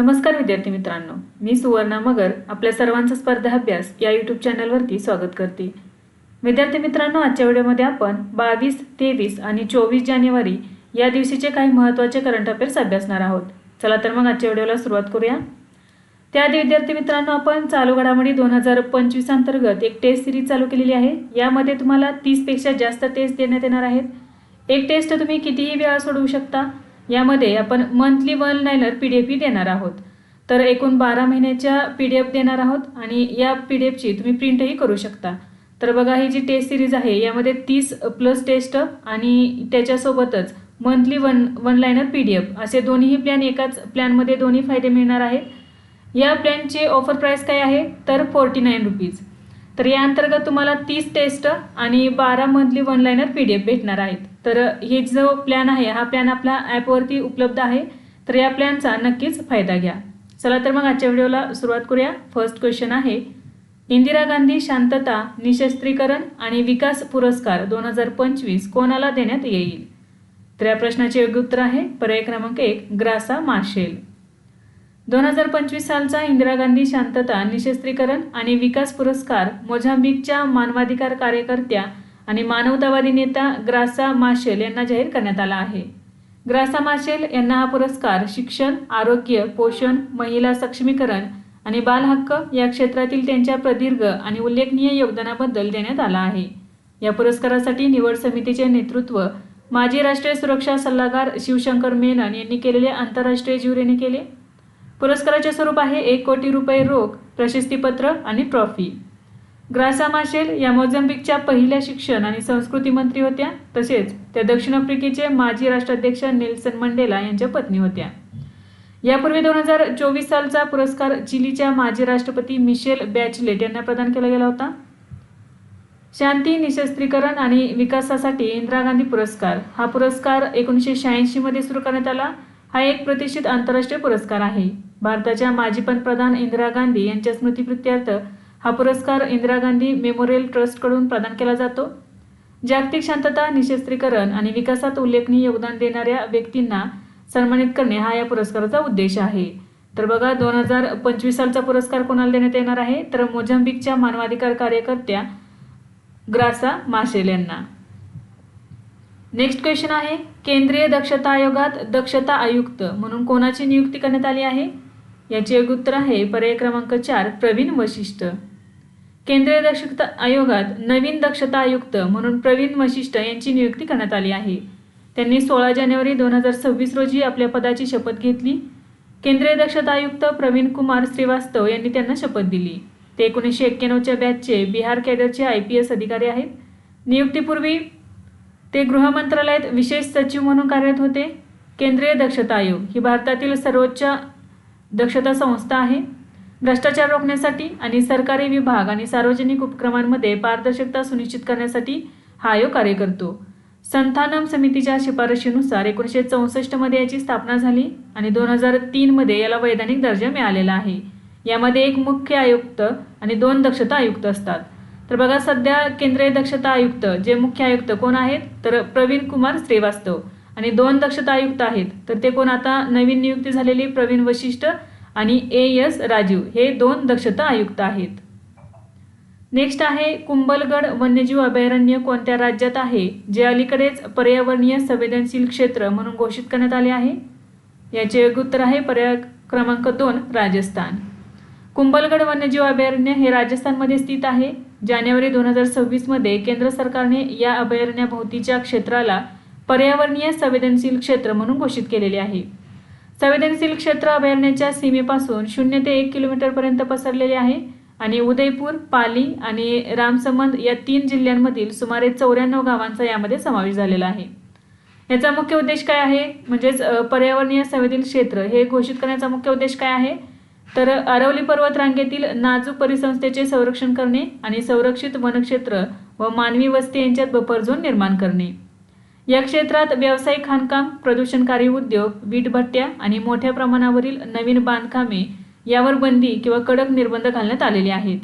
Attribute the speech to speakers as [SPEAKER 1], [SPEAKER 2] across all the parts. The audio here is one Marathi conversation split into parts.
[SPEAKER 1] नमस्कार विद्यार्थी मित्रांनो, मी सुवर्णा मगर आपल्या सर्वांचा स्पर्धा अभ्यास या यूट्यूब चॅनलवरती स्वागत करते। विद्यार्थी मित्रांनो, आजच्या व्हिडिओमध्ये आपण 22, 23 आणि 24 जानेवारी या दिवशीचे काही महत्त्वाचे करंट अफेअर्स अभ्यासणार आहोत। चला तर मग आजच्या व्हिडिओला सुरुवात करूया। त्याआधी विद्यार्थी मित्रांनो, आपण चालू घडामोडी 2025 अंतर्गत एक टेस्ट सिरीज चालू केलेली आहे। यामध्ये तुम्हाला 30 पेक्षा जास्त टेस्ट देण्यात येणार आहेत। एक टेस्ट तुम्ही कितीही वेळा सोडवू शकता। यामध्ये आपण मंथली वन लाइनर पीडीएफ देणार आहोत। तर एकूण 12 महिन्याच्या पीडीएफ देणार आहोत आणि या पीडीएफची तुम्ही प्रिंटही करू शकता। तर बघा, ही जी टेस्ट सिरीज आहे यामध्ये 30 प्लस टेस्ट आणि त्याच्यासोबतच मंथली वन लाइनर पीडीएफ असे दोन्ही प्लॅन एकाच प्लॅनमध्ये दोन्ही फायदे मिळणार आहेत। या प्लॅनचे ऑफर प्राइस काय आहे तर 49 रुपीज। तर या अंतर्गत तुम्हाला 30 टेस्ट आणि 12 मंथली वन लाइनर पीडीएफ भेटणार आहेत। तर हे जो प्लॅन आहे हा प्लॅन आपल्या ॲपवरती उपलब्ध आहे। तर या प्लॅनचा नक्कीच फायदा घ्या। चला तर मग आजच्या व्हिडिओला सुरुवात करूया। फर्स्ट क्वेश्चन आहे, इंदिरा गांधी शांतता, निशस्त्रीकरण आणि विकास पुरस्कार 2025 कोणाला देण्यात येईल? तर या प्रश्नाचे योग्य उत्तर आहे पर्याय क्रमांक 1 ग्रासा मार्शेल। 2025 सालचा इंदिरा गांधी शांतता, निशस्त्रीकरण आणि विकास पुरस्कार मोझांबिकच्या मानवाधिकार कार्यकर्त्या आणि मानवतावादी नेता ग्रासा मार्शेल यांना जाहीर करण्यात आला आहे। ग्रासा मार्शेल यांना हा पुरस्कार शिक्षण, आरोग्य, पोषण, महिला सक्षमीकरण आणि बालहक्क या क्षेत्रातील त्यांच्या प्रदीर्घ आणि उल्लेखनीय योगदानाबद्दल देण्यात आला आहे। या पुरस्कारासाठी निवड समितीचे नेतृत्व माजी राष्ट्रीय सुरक्षा सल्लागार शिवशंकर मेनन यांनी केलेले आंतरराष्ट्रीय ज्युरीने केले। पुरस्काराचे स्वरूप आहे 1 कोटी रुपये रोख, प्रशस्तीपत्र आणि ट्रॉफी। ग्रासा मार्शेल या मोझांबिकच्या पहिल्या शिक्षण आणि संस्कृती मंत्री होत्या। तसेच त्या दक्षिण आफ्रिकेचे माजी राष्ट्राध्यक्ष नेल्सन मंडेला यांच्या पत्नी होत्या। यापूर्वी 2024 सालचा पुरस्कार चिलीच्या माजी राष्ट्रपती मिशेल बॅचलेट यांना प्रदान केला गेला होता। शांती, निशस्त्रीकरण आणि विकासासाठी इंदिरा गांधी पुरस्कार हा पुरस्कार 1986 मध्ये सुरू करण्यात आला। हा एक प्रतिष्ठित आंतरराष्ट्रीय पुरस्कार आहे। भारताच्या माजी पंतप्रधान इंदिरा गांधी यांच्या स्मृतिप्रित्यर्थ हा पुरस्कार इंदिरा गांधी मेमोरियल ट्रस्टकडून प्रदान केला जातो। जागतिक शांतता, निशस्त्रीकरण आणि विकासात उल्लेखनीय योगदान देणाऱ्या व्यक्तींना सन्मानित करणे हा या पुरस्काराचा उद्देश आहे। तर बघा, 2025 सालचा पुरस्कार कोणाला देण्यात येणार आहे तर मोझांबिकच्या मानवाधिकार कार्यकर्त्या ग्रासा मार्शेल यांना। नेक्स्ट क्वेश्चन आहे, केंद्रीय दक्षता आयोगात दक्षता आयुक्त म्हणून कोणाची नियुक्ती करण्यात आली आहे? याचे योग्य उत्तर आहे पर्याय क्रमांक 4 प्रवीण वशिष्ठ। केंद्रीय दक्षता आयोगात नवीन दक्षता आयुक्त म्हणून प्रवीण वशिष्ठ यांची नियुक्ती करण्यात आली आहे। त्यांनी 16 जानेवारी 2026 रोजी आपल्या पदाची शपथ घेतली। केंद्रीय दक्षता आयुक्त प्रवीण कुमार श्रीवास्तव यांनी त्यांना शपथ दिली। ते 1991च्या बॅचचे बिहार कॅडरचे IPS अधिकारी आहेत। नियुक्तीपूर्वी ते गृह मंत्रालयात विशेष सचिव म्हणून कार्यरत होते। केंद्रीय दक्षता आयोग ही भारतातील सर्वोच्च दक्षता संस्था आहे। भ्रष्टाचार रोखण्यासाठी आणि सरकारी विभाग आणि सार्वजनिक उपक्रमांमध्ये पारदर्शकता सुनिश्चित करण्यासाठी हा आयोग कार्य करतो। संथानम समितीच्या शिफारशीनुसार 1964 मध्ये याची स्थापना झाली आणि 2003 मध्ये याला वैधानिक दर्जा मिळालेला आहे। यामध्ये एक मुख्य आयुक्त आणि 2 दक्षता आयुक्त असतात। तर बघा, सध्या केंद्रीय दक्षता आयुक्त जे मुख्य आयुक्त कोण आहेत तर प्रवीण कुमार श्रीवास्तव आणि 2 दक्षता आयुक्त आहेत। तर ते कोण, आता नवीन नियुक्ती झालेली प्रवीण वशिष्ठ आणि AS राजीव हे 2 दक्षता आयुक्त आहेत। नेक्स्ट आहे, कुंभलगड वन्यजीव अभयारण्य कोणत्या राज्यात आहे जे अलीकडेच पर्यावरणीय संवेदनशील क्षेत्र म्हणून घोषित करण्यात आले आहे? याचे योग्य उत्तर आहे पर्याय क्रमांक 2 राजस्थान। कुंभलगड वन्यजीव अभयारण्य हे राजस्थानमध्ये स्थित आहे। जानेवारी 2026 मध्ये केंद्र सरकारने या अभयारण्याभोवतीच्या क्षेत्राला पर्यावरणीय संवेदनशील क्षेत्र म्हणून घोषित केलेले आहे। संवेदनशील क्षेत्र अभयारण्याच्या सीमेपासून 0 ते 1 किलोमीटरपर्यंत पसरलेले आहे आणि उदयपूर, पाली आणि रामसमंद या 3 जिल्ह्यांमधील सुमारे 94 गावांचा यामध्ये समावेश झालेला आहे। याचा मुख्य उद्देश काय आहे, म्हणजेच पर्यावरणीय संवेदनशील क्षेत्र हे घोषित करण्याचा मुख्य उद्देश काय आहे तर अरवली पर्वत रांगेतील नाजूक परिसंस्थेचे संरक्षण करणे आणि संरक्षित वनक्षेत्र व मानवी वस्ती यांच्यात बफर झोन निर्माण करणे। या क्षेत्रात व्यावसायिक खाणकाम, प्रदूषणकारी उद्योग, वीटभट्ट्या आणि मोठ्या प्रमाणावरील नवीन बांधकामे यावर बंदी किंवा कडक निर्बंध घालण्यात आलेले आहेत।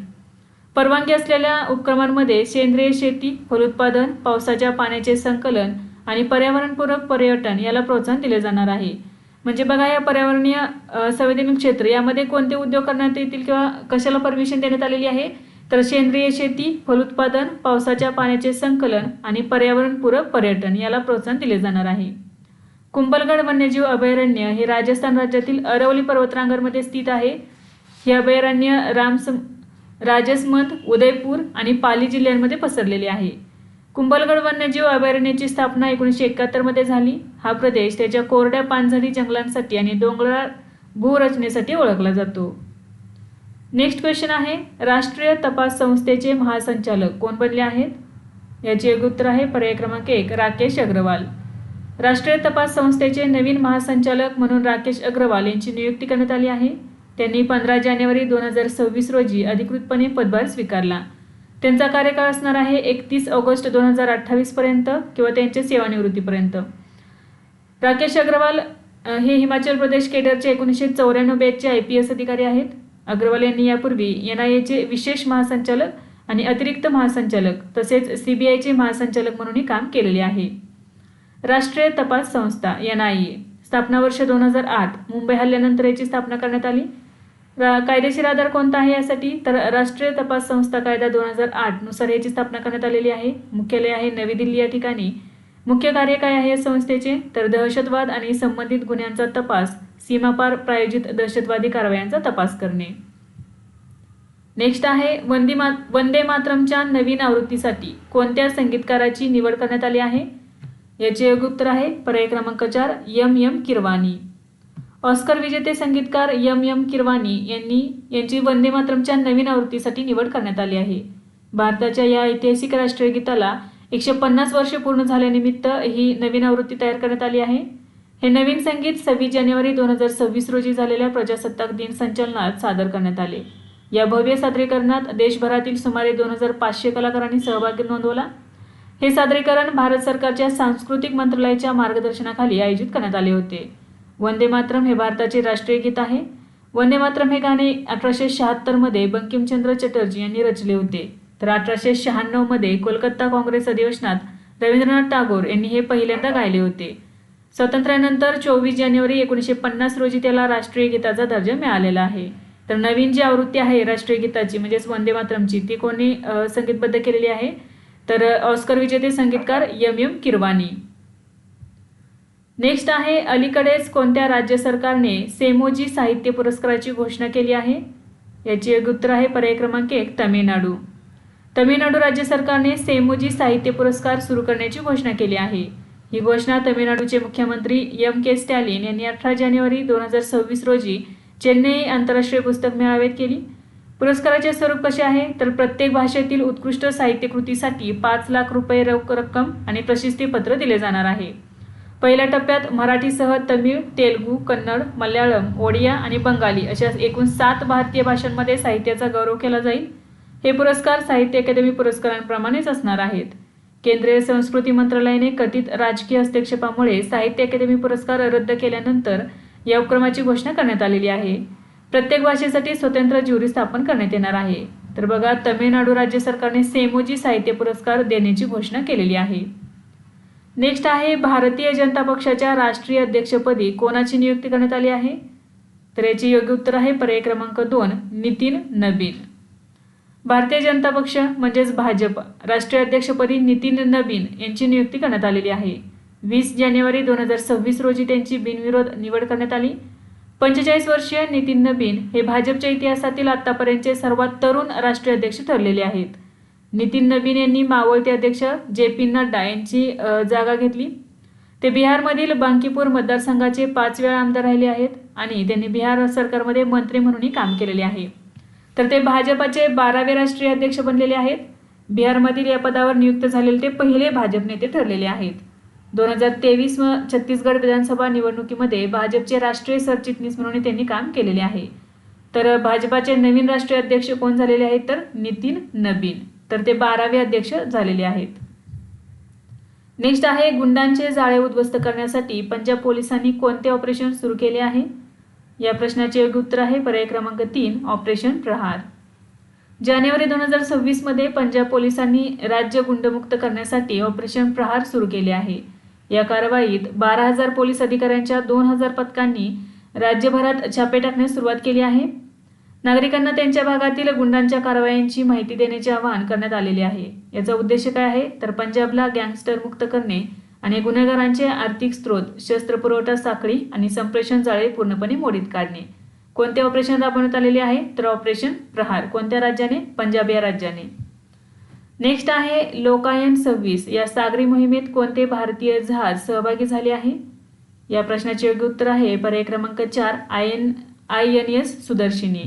[SPEAKER 1] परवानगी असलेल्या उपक्रमांमध्ये सेंद्रिय शेती, फलोत्पादन, पावसाच्या पाण्याचे संकलन आणि पर्यावरणपूरक पर्यटन याला प्रोत्साहन दिले जाणार आहे। म्हणजे बघा, या पर्यावरणीय संवेदनशील क्षेत्र यामध्ये कोणते उद्योग करण्यात येतील किंवा कशाला परमिशन देण्यात आलेली आहे, तर सेंद्रिय शेती, फलोत्पादन, पावसाच्या पाण्याचे संकलन आणि पर्यावरणपूरक पर्यटन याला प्रोत्साहन दिले जाणार आहे. कुंभलगड वन्यजीव अभयारण्य हे राजस्थान राज्यातील अरवली पर्वतरांगांमध्ये स्थित आहे. हे अभयारण्य राजसमंद, उदयपूर आणि पाली जिल्ह्यांमध्ये पसरलेले आहे. कुंभलगड वन्यजीव अभयारण्याची स्थापना 1971 मध्ये झाली. हा प्रदेश त्याच्या कोरड्या पानझडी जंगलांसाठी आणि डोंगराळ भूरचनेसाठी ओळखला जातो. नेक्स्ट क्वेश्चन आहे, राष्ट्रीय तपास संस्थेचे महासंचालक कोण बनले आहेत? याचे योग्य उत्तर आहे पर्याय क्रमांक 1 राकेश अग्रवाल. राष्ट्रीय तपास संस्थेचे नवीन महासंचालक म्हणून राकेश अग्रवाल यांची नियुक्ती करण्यात आली आहे. त्यांनी 15 जानेवारी 2026 रोजी अधिकृतपणे पदभार स्वीकारला. त्यांचा कार्यकाळ असणार आहे 31 ऑगस्ट 2028 पर्यंत किंवा त्यांच्या सेवानिवृत्तीपर्यंत. राकेश अग्रवाल हे हिमाचल प्रदेश केडरचे 1994 बॅचचे IPS अधिकारी आहेत. अग्रवाल यांनी यापूर्वी NIAचे विशेष महासंचालक आणि अतिरिक्त महासंचालक तसेच CBIचे महासंचालक म्हणूनही काम केलेले आहे. राष्ट्रीय तपास संस्था NIA स्थापना वर्ष 2008. मुंबई हल्ल्यानंतर याची स्थापना करण्यात आली. कायदेशीर आधार कोणता आहे यासाठी, तर राष्ट्रीय तपास संस्था कायदा 2008 नुसार याची स्थापना करण्यात आलेली आहे. मुख्यालय आहे नवी दिल्ली या ठिकाणी. मुख्य कार्य काय आहे या संस्थेचे, तर दहशतवाद आणि संबंधित गुन्ह्यांचा तपास, सीमापार प्रायोजित दहशतवादी कारवायांचा तपास करणे. नेक्स्ट आहे, वंदे मातरमच्या नवीन आवृत्तीसाठी कोणत्या संगीतकाराची निवड करण्यात आली आहे? याचे योग्य उत्तर आहे पर्याय क्रमांक 4 M किरवानी. ऑस्कर विजेते संगीतकार M किरवानी यांची वंदे मातरमच्या नवीन आवृत्तीसाठी निवड करण्यात आली आहे. भारताच्या या ऐतिहासिक राष्ट्रीय गीताला 150 वर्षे पूर्ण झाल्यानिमित्त ही नवीन आवृत्ती तयार करण्यात आली आहे. हे नवीन संगीत 26 जानेवारी 2026 रोजी झालेल्या प्रजासत्ताक दिन संचलनात सादर करण्यात आले. या भव्य सादरीकरणात देशभरातील सुमारे 2500 कलाकारांनी सहभाग नोंदवला. हे सादरीकरण भारत सरकारच्या सांस्कृतिक मंत्रालयाच्या मार्गदर्शनाखाली आयोजित करण्यात आले होते. वंदे मातरम हे भारताचे राष्ट्रीय गीत आहे. वंदे मातरम हे गाणे 1876 मध्ये बंकिमचंद्र चटर्जी यांनी रचले होते. तर 1896 मध्ये कोलकाता काँग्रेस अधिवेशनात रवींद्रनाथ टागोर यांनी हे पहिल्यांदा गायले होते. स्वातंत्र्यानंतर 24 जानेवारी 1950 रोजी त्याला राष्ट्रीय गीताचा दर्जा मिळालेला आहे. तर नवीन जी आवृत्ती आहे राष्ट्रीय गीताची म्हणजेच वंदे मातरमची ती कोणी संगीतबद्ध केलेली आहे, तर ऑस्कर विजेते संगीतकार M किरवानी. नेक्स्ट आहे, अलीकडेच कोणत्या राज्य सरकारने सेमोजी साहित्य पुरस्काराची घोषणा केली आहे? याचे योग्य उत्तर आहे पर्याय क्रमांक 1 तमिळनाडू. तमिळनाडू राज्य सरकारने सेमोजी साहित्य पुरस्कार सुरू करण्याची घोषणा केली आहे. ही घोषणा तमिळनाडूचे मुख्यमंत्री M.K. स्टॅलिन यांनी 18 जानेवारी 2026 रोजी चेन्नई आंतरराष्ट्रीय पुस्तक मेळाव्यात केली. पुरस्काराचे स्वरूप कसे आहे, तर प्रत्येक भाषेतील उत्कृष्ट साहित्यकृतीसाठी 5 लाख रुपये रोख रक्कम आणि प्रशस्तीपत्र दिले जाणार आहे. पहिल्या टप्प्यात मराठीसह तमिळ, तेलुगू, कन्नड, मल्याळम, ओडिया आणि बंगाली अशा एकूण 7 भारतीय भाषांमध्ये साहित्याचा गौरव केला जाईल. हे पुरस्कार साहित्य अकादमी पुरस्कारांप्रमाणेच असणार आहेत. केंद्रीय संस्कृती मंत्रालयाने कथित राजकीय हस्तक्षेपामुळे साहित्य अकादमी पुरस्कार रद्द केल्यानंतर या उपक्रमाची घोषणा करण्यात आलेली आहे. प्रत्येक भाषेसाठी स्वतंत्र ज्युरी स्थापन करण्यात येणार आहे. तर बघा, तमिळनाडू राज्य सरकारने सेमोजी साहित्य पुरस्कार देण्याची घोषणा केलेली आहे. नेक्स्ट आहे, भारतीय जनता पक्षाच्या राष्ट्रीय अध्यक्षपदी कोणाची नियुक्ती करण्यात आली आहे? तर याचे योग्य उत्तर आहे पर्याय क्रमांक 2 नितीन नबीन. भारतीय जनता पक्ष म्हणजेच भाजप राष्ट्रीय अध्यक्षपदी नितीन नबीन यांची नियुक्ती करण्यात आलेली आहे. 20 जानेवारी 2026 रोजी त्यांची बिनविरोध निवड करण्यात आली. 45 वर्षीय नितीन नबीन हे भाजपच्या इतिहासातील आतापर्यंतचे सर्वात तरुण राष्ट्रीय अध्यक्ष ठरलेले आहेत. नितीन नबीन यांनी मावळते अध्यक्ष JP नड्डा यांची जागा घेतली. ते बिहारमधील बांकीपूर मतदारसंघाचे 5 वेळा आमदार राहिले आहेत आणि त्यांनी बिहार सरकारमध्ये मंत्री म्हणूनही काम केलेले आहे. तर ते भाजपाचे 12वे राष्ट्रीय अध्यक्ष बनलेले आहेत. बिहारमधील या पदावर नियुक्त झालेले ते पहिले भाजप नेते ठरलेले आहेत. 2023 छत्तीसगड विधानसभा निवडणुकीमध्ये भाजपचे राष्ट्रीय सरचिटणीस म्हणून त्यांनी काम केलेले आहे. तर भाजपाचे नवीन राष्ट्रीय अध्यक्ष कोण झालेले आहेत, तर नितीन नबीन. तर ते 12वे अध्यक्ष झालेले आहेत. नेक्स्ट आहे, गुंडांचे जाळे उद्ध्वस्त करण्यासाठी पंजाब पोलिसांनी कोणते ऑपरेशन सुरू केले आहे? या प्रश्नाचे योग्य उत्तर आहे पर्याय क्रमांक 3 ऑपरेशन प्रहार. जानेवारी 2026 मध्ये पंजाब पोलिसांनी राज्य गुंडमुक्त करण्यासाठी ऑपरेशन प्रहार सुरू केले आहे. या कारवाईत 12,000 पोलीस अधिकाऱ्यांच्या 2,000 पथकांनी राज्यभरात छापे टाकण्यास सुरुवात केली आहे. नागरिकांना त्यांच्या भागातील गुंडांच्या कारवायांची माहिती देण्याचे आवाहन करण्यात आलेले आहे. याचा उद्देश काय आहे तर पंजाबला गँगस्टर मुक्त करणे आणि गुन्हेगारांचे आर्थिक स्रोत, शस्त्र पुरवठा साखळी आणि संप्रेषण जाळे पूर्णपणे मोडीत काढणे. कोणते ऑपरेशन राबवण्यात आलेले आहे तर ऑपरेशन प्रहार. कोणत्या राज्याने? पंजाब या राज्याने. नेक्स्ट आहे लोकायन 26 या सागरी मोहिमेत कोणते भारतीय जहाज सहभागी झाले आहे? या प्रश्नाचे योग्य उत्तर आहे पर्याय क्रमांक 4 INS सुदर्शिनी.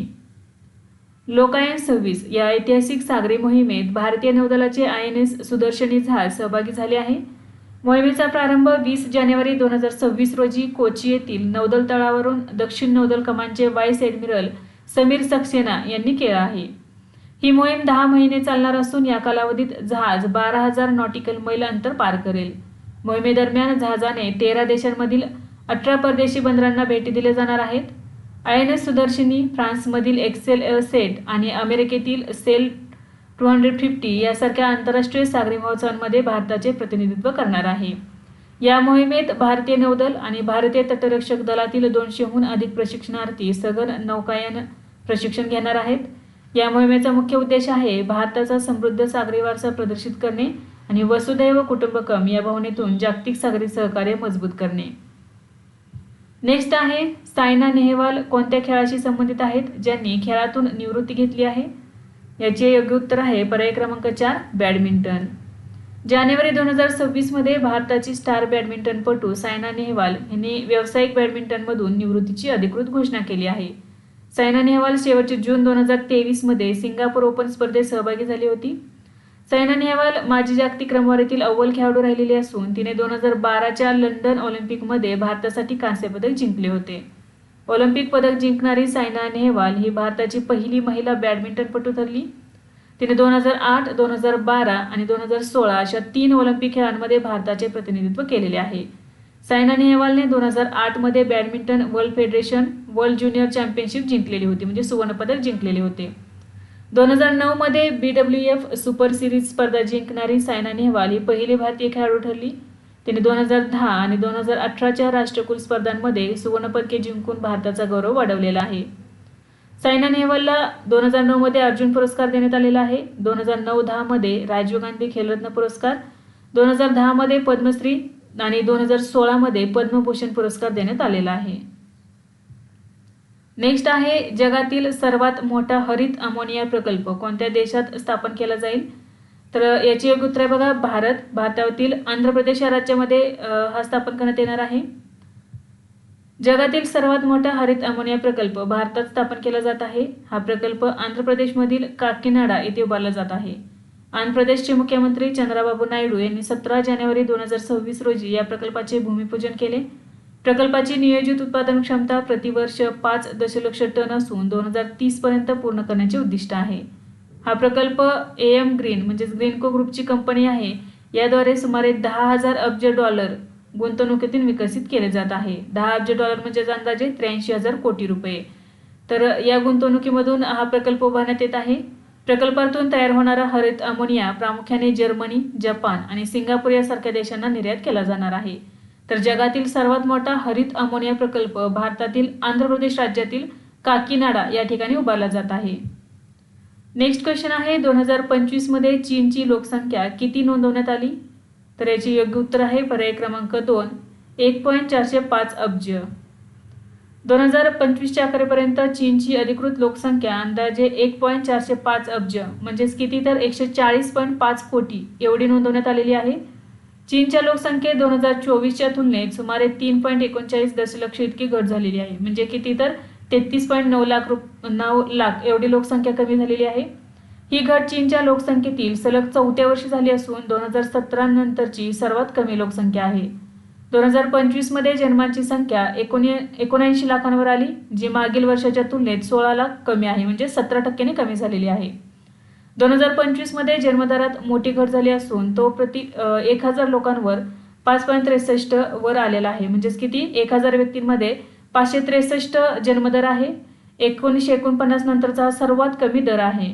[SPEAKER 1] लोकायन 26 या ऐतिहासिक सागरी मोहिमेत भारतीय नौदलाचे INS सुदर्शनी जहाज सहभागी झाले आहे. मोहिमेचा प्रारंभ 20 जानेवारी 2026 रोजी कोची येथील नौदल तळावरून दक्षिण नौदल कमांडचे व्हाईस ॲडमिरल समीर सक्सेना यांनी केला आहे. ही मोहीम 10 महिने चालणार असून या कालावधीत जहाज 12,000 नॉटिकल मैल अंतर पार करेल. मोहिमेदरम्यान जहाजाने 13 देशांमधील 18 परदेशी बंदरांना भेटी दिल्या जाणार आहेत. INS सुदर्शिनी फ्रान्समधील एक्सेल सेट आणि अमेरिकेतील सेल 250 यासारख्या आंतरराष्ट्रीय सागरी महोत्सवांमध्ये भारताचे प्रतिनिधित्व करणार आहे. या मोहिमेत भारतीय नौदल आणि भारतीय तटरक्षक दलातील 200हून अधिक प्रशिक्षणार्थी सघन नौकायन प्रशिक्षण घेणार आहेत. या मोहिमेचा मुख्य उद्देश आहे भारताचा समृद्ध सागरी वारसा प्रदर्शित करणे आणि वसुधैव कुटुंबकम या भावनेतून जागतिक सागरी सहकार्य मजबूत करणे. नेक्स्ट आहे सायना नेहवाल कोणत्या खेळाशी संबंधित आहेत ज्यांनी खेळातून निवृत्ती घेतली आहे? याचे योग्य उत्तर आहे पर्याय क्रमांक 4 बॅडमिंटन. जानेवारी 2026 मध्ये भारताची स्टार बॅडमिंटनपटू सायना नेहवाल यांनी व्यावसायिक बॅडमिंटनमधून निवृत्तीची अधिकृत घोषणा केली आहे. सायना नेहवाल शेवटचे जून 2023 मध्ये सिंगापूर ओपन स्पर्धेत सहभागी झाली होती. सायना नेहवाल माजी जागतिक क्रमवारीतील अव्वल खेळाडू राहिलेली असून तिने 2012च्या लंडन ऑलिम्पिकमध्ये भारतासाठी कांस्य पदक जिंकले होते. ऑलिम्पिक पदक जिंकणारी सायना नेहवाल ही भारताची पहिली महिला बॅडमिंटनपटू ठरली. तिने 2008, 2012 आणि 2016 अशा 3 ऑलिम्पिक खेळांमध्ये भारताचे प्रतिनिधित्व केलेले आहे. सायना नेहवालने 2008 मध्ये badminton world federation world junior championship जिंकलेली होती, म्हणजे सुवर्णपदक जिंकलेले होते. 2009 मध्ये BWF सुपर सिरीज स्पर्धा जिंकणारी सायना नेहवाल ही पहिली भारतीय खेळाडू ठरली. तिने 2010 आणि 2018च्या राष्ट्रकुल स्पर्धांमध्ये सुवर्णपदके जिंकून भारताचा गौरव वाढवलेला आहे. सायना नेहवालला 2009 मध्ये अर्जुन पुरस्कार देण्यात आलेला आहे. 2009-10 मध्ये राजीव गांधी खेलरत्न पुरस्कार, 2010 मध्ये पद्मश्री आणि 2016 मध्ये पद्मभूषण पुरस्कार देण्यात आलेला आहे. नेक्स्ट आहे जगातील सर्वात मोठा हरित अमोनिया प्रकल्प कोणत्या देशात स्थापन केला जाईल? तर याची योग्य उत्तर आहे बघा भारतातील आंध्र प्रदेश या राज्यामध्ये हा स्थापन करण्यात येणार आहे. जगातील सर्वात मोठा हरित अमोनिया प्रकल्प भारतात स्थापन केला जात आहे. हा प्रकल्प आंध्र प्रदेशमधील काकीनाडा येथे उभारला जात आहे. आंध्र प्रदेशचे मुख्यमंत्री चंद्राबाबू नायडू यांनी 17 जानेवारी 2026 रोजी या प्रकल्पाचे भूमिपूजन केले. प्रकल्पाची नियोजित उत्पादन क्षमता प्रतिवर्ष 5 दशलक्ष टन असून 2030 पर्यंत पूर्ण करण्याचे उद्दिष्ट आहे. हा प्रकल्प AM ग्रीन म्हणजेच ग्रीनको ग्रुपची कंपनी आहे. याद्वारे सुमारे 10,000 अब्ज डॉलर गुंतवणुकीतून विकसित केले जात आहे. 10 अब्ज डॉलर म्हणजे अंदाजे 83,000 कोटी रुपये. तर या गुंतवणुकीमधून हा प्रकल्प उभारण्यात येत आहे. प्रकल्पातून तयार होणारा हरित अमोनिया प्रामुख्याने जर्मनी, जपान आणि सिंगापूर यासारख्या देशांना निर्यात केला जाणार आहे. तर जगातील सर्वात मोठा हरित अमोनिया प्रकल्प भारतातील आंध्र प्रदेश राज्यातील काकीनाडा या ठिकाणी उभारला जात आहे. नेक्स्ट क्वेश्चन आहे 2025 मध्ये चीनची लोकसंख्या किती नोंदवण्यात आली? तर याचे योग्य उत्तर आहे पर्याय क्रमांक 2 1.405 अब्ज. 2025च्या अखेरपर्यंत चीनची अधिकृत लोकसंख्या अंदाजे 1.405 अब्ज म्हणजेच किती तर 140.5 कोटी एवढी नोंदवण्यात आलेली आहे. चीनच्या लोकसंख्येत 2024च्या तुलनेत सुमारे 3.39 दशलक्ष इतकी घट झालेली आहे. म्हणजे किती तर 33.9 लाख एवढी लोकसंख्या कमी झालेली आहे. ही घट चीनच्या लोकसंख्येतील सलग 4थ्या वर्षी झाली असून 2017 नंतरची सर्वात कमी लोकसंख्या आहे. 2025 मध्ये जन्मांची संख्या 79 लाखांवर आली, जी मागील वर्षाच्या तुलनेत 16 लाख कमी आहे, म्हणजे 17% कमी झालेली आहे. 2025 मध्ये जन्मदरात मोठी घट झाली असून तो प्रति 1000 लोकांवर 5.63 वर आलेला आहे. म्हणजेच किती 1000 व्यक्तींमध्ये 563 जन्मदर आहे. 1949 नंतरचा हा सर्वात कमी दर आहे.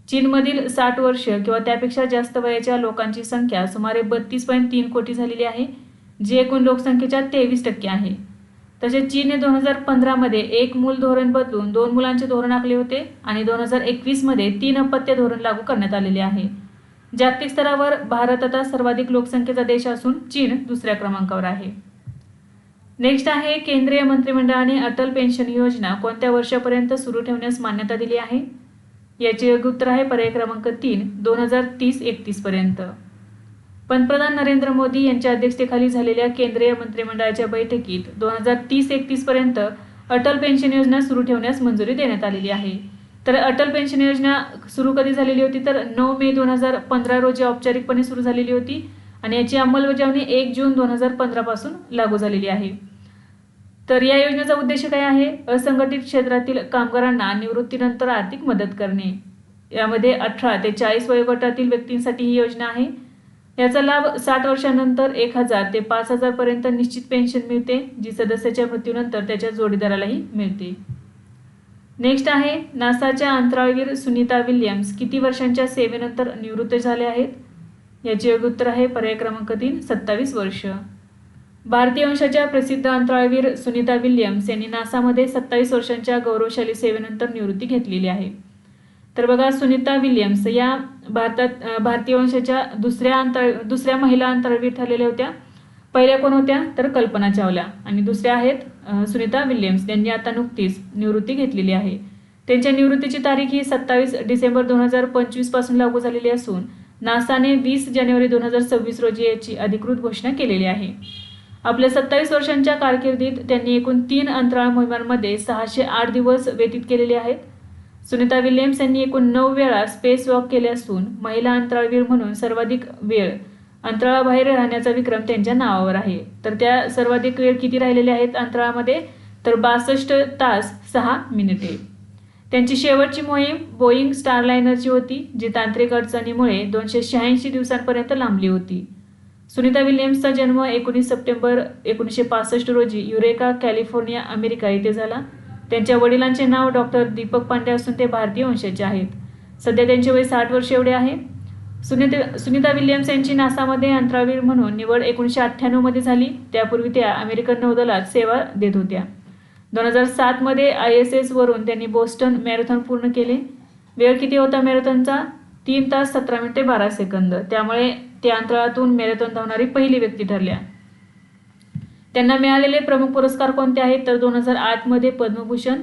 [SPEAKER 1] चीनमधील 60 वर्ष किंवा त्यापेक्षा जास्त वयाच्या लोकांची संख्या सुमारे 32.3 कोटी झालेली आहे. जी एकूण लोकसंख्येच्या 23% आहे. तसेच चीनने 2015 एक मूल धोरण बदलून 2 मुलांचे धोरण आखले होते आणि 2021 3 अपत्य धोरण लागू करण्यात आलेले आहे. जागतिक स्तरावर भारत आता सर्वाधिक लोकसंख्येचा देश असून चीन दुसऱ्या क्रमांकावर आहे. नेक्स्ट आहे, केंद्रीय मंत्रिमंडळाने अटल पेन्शन योजना कोणत्या वर्षापर्यंत सुरू ठेवण्यास मान्यता दिली आहे? याचे योग्य उत्तर आहे पर्याय क्रमांक 3, 2030-31 पर्यंत. पंतप्रधान नरेंद्र मोदी यांच्या अध्यक्षतेखाली झालेल्या केंद्रीय मंत्रिमंडळाच्या बैठकीत 2030-31 पर्यंत अटल पेन्शन योजना सुरू ठेवण्यास मंजुरी देण्यात आलेली आहे. तर अटल पेन्शन योजना सुरू कधी झालेली होती तर 9 मे 2015 रोजी औपचारिकपणे सुरू झालेली होती आणि याची अंमलबजावणी 1 जून 2015 पासून लागू झालेली आहे. तर या योजनेचा उद्देश काय आहे? असंघटित क्षेत्रातील कामगारांना निवृत्तीनंतर आर्थिक मदत करणे. यामध्ये 18 ते 40 वयोगटातील व्यक्तींसाठी ही योजना आहे. याचा लाभ 60 वर्षांनंतर 1000 ते 5000 पर्यंत निश्चित पेन्शन मिळते, जी सदस्याच्या मृत्यूनंतर त्याच्या जोडीदारालाही मिळते. नेक्स्ट आहे, नासाच्या अंतराळवीर सुनीता विल्यम्स किती वर्षांच्या सेवेनंतर निवृत्त झाले आहेत? याचे योग्य उत्तर आहे पर्याय क्रमांक 3, 27 वर्ष. भारतीय वंशाच्या प्रसिद्ध अंतराळवीर सुनीता विल्यम्स यांनी नासामध्ये 27 वर्षांच्या गौरवशाली सेवेनंतर निवृत्ती घेतलेली आहे. तर बघा, सुनीता विल्यम्स या भारतीय वंशाच्या दुसऱ्या महिला अंतराळवीर ठरलेल्या होत्या. पहिल्या कोण होत्या तर कल्पना चावला आणि दुसऱ्या आहेत सुनीता विल्यम्स. त्यांनी आता नुकतीच निवृत्ती घेतलेली आहे. त्यांच्या निवृत्तीची तारीख ही 27 डिसेंबर 2025 पासून लागू झालेली असून नासाने 20 जानेवारी 2026 रोजी याची अधिकृत घोषणा केलेली आहे. आपल्या 27 वर्षांच्या कारकिर्दीत त्यांनी एकूण 3 अंतराळ मोहिमांमध्ये 608 दिवस व्यतीत केलेले आहेत. सुनीता विल्यम्स यांनी एकूण 9 वेळा स्पेस वॉक केले असून महिला अंतराळवीर म्हणून सर्वाधिक वेळ अंतराळाबाहेर राहण्याचा विक्रम त्यांच्या नावावर आहे. तर त्या सर्वाधिक वेळ किती राहिलेले आहेत अंतराळामध्ये तर 62 तास 6 मिनिटे. त्यांची शेवटची मोहीम बोईंग स्टारलायनरची होती, जी तांत्रिक अडचणीमुळे 286 दिवसांपर्यंत लांबली होती. सुनीता विल्यम्सचा जन्म 19 सप्टेंबर 1965 रोजी युरेका, कॅलिफोर्निया, अमेरिका येथे झाला. त्यांच्या वडिलांचे नाव डॉक्टर दीपक पांडे असून ते भारतीय वंशाचे आहेत. सध्या त्यांचे वय 60 वर्ष एवढे आहे. सुनीता विल्यम्स यांची नासामध्ये अंतराळवीर म्हणून निवड 1998 झाली. त्यापूर्वी त्या अमेरिकन नौदलात सेवा देत होत्या. 2007 ISS वरून त्यांनी बोस्टन मॅरेथॉन पूर्ण केले. वेळ किती होता मॅरेथॉनचा? 3 तास 17 मिनिटे 12 सेकंद. त्यामुळे त्या अंतराळातून मॅरेथॉन धावणारी पहिली व्यक्ती ठरल्या. त्यांना मिळालेले प्रमुख पुरस्कार कोणते आहेत तर 2008 Padma Bhushan,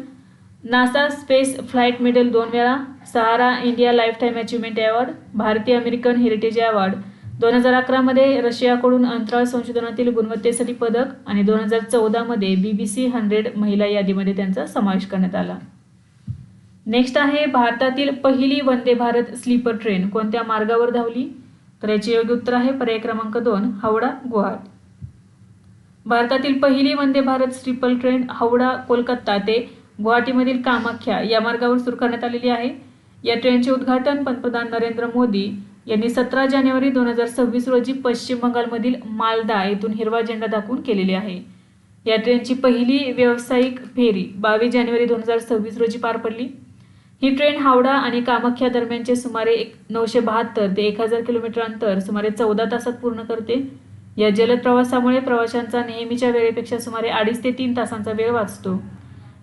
[SPEAKER 1] NASA space flight medal 2 वेळा, सहारा इंडिया लाईफटाईम अचीवमेंट अवॉर्ड, भारतीय अमेरिकन हेरिटेज अवॉर्ड, 2011 रशियाकडून अंतराळ संशोधनातील गुणवत्तेसाठी पदक आणि 2014 BBC 100 महिला यादीमध्ये त्यांचा समावेश करण्यात आला. नेक्स्ट आहे, भारतातील पहिली वंदे भारत स्लीपर ट्रेन कोणत्या मार्गावर धावली? तर याचे योग्य उत्तर आहे पर्याय क्रमांक 2, हावडा गुवाहाटी. भारतातील पहिली वंदे भारत स्लीपर ट्रेन हावडा कोलकाता ते गुवाहाटीमधील कामाख्या या मार्गावर सुरू करण्यात आलेली आहे. या ट्रेनचे उद्घाटन पंतप्रधान नरेंद्र मोदी यांनी 17 जानेवारी 2026 रोजी पश्चिम बंगालमधील मालदा येथून हिरवा झेंडा दाखवून केलेले आहे. या ट्रेनची पहिली व्यावसायिक फेरी 22 जानेवारी 2026 रोजी पार पडली. ही ट्रेन हावडा आणि कामाख्या दरम्यानचे सुमारे 972 ते 1000 किलोमीटर अंतर सुमारे 14 तासात पूर्ण करते. या जलद प्रवासामुळे प्रवाशांचा नेहमीच्या वेळेपेक्षा सुमारे 2.5 ते 3 तासांचा वेळ वाचतो.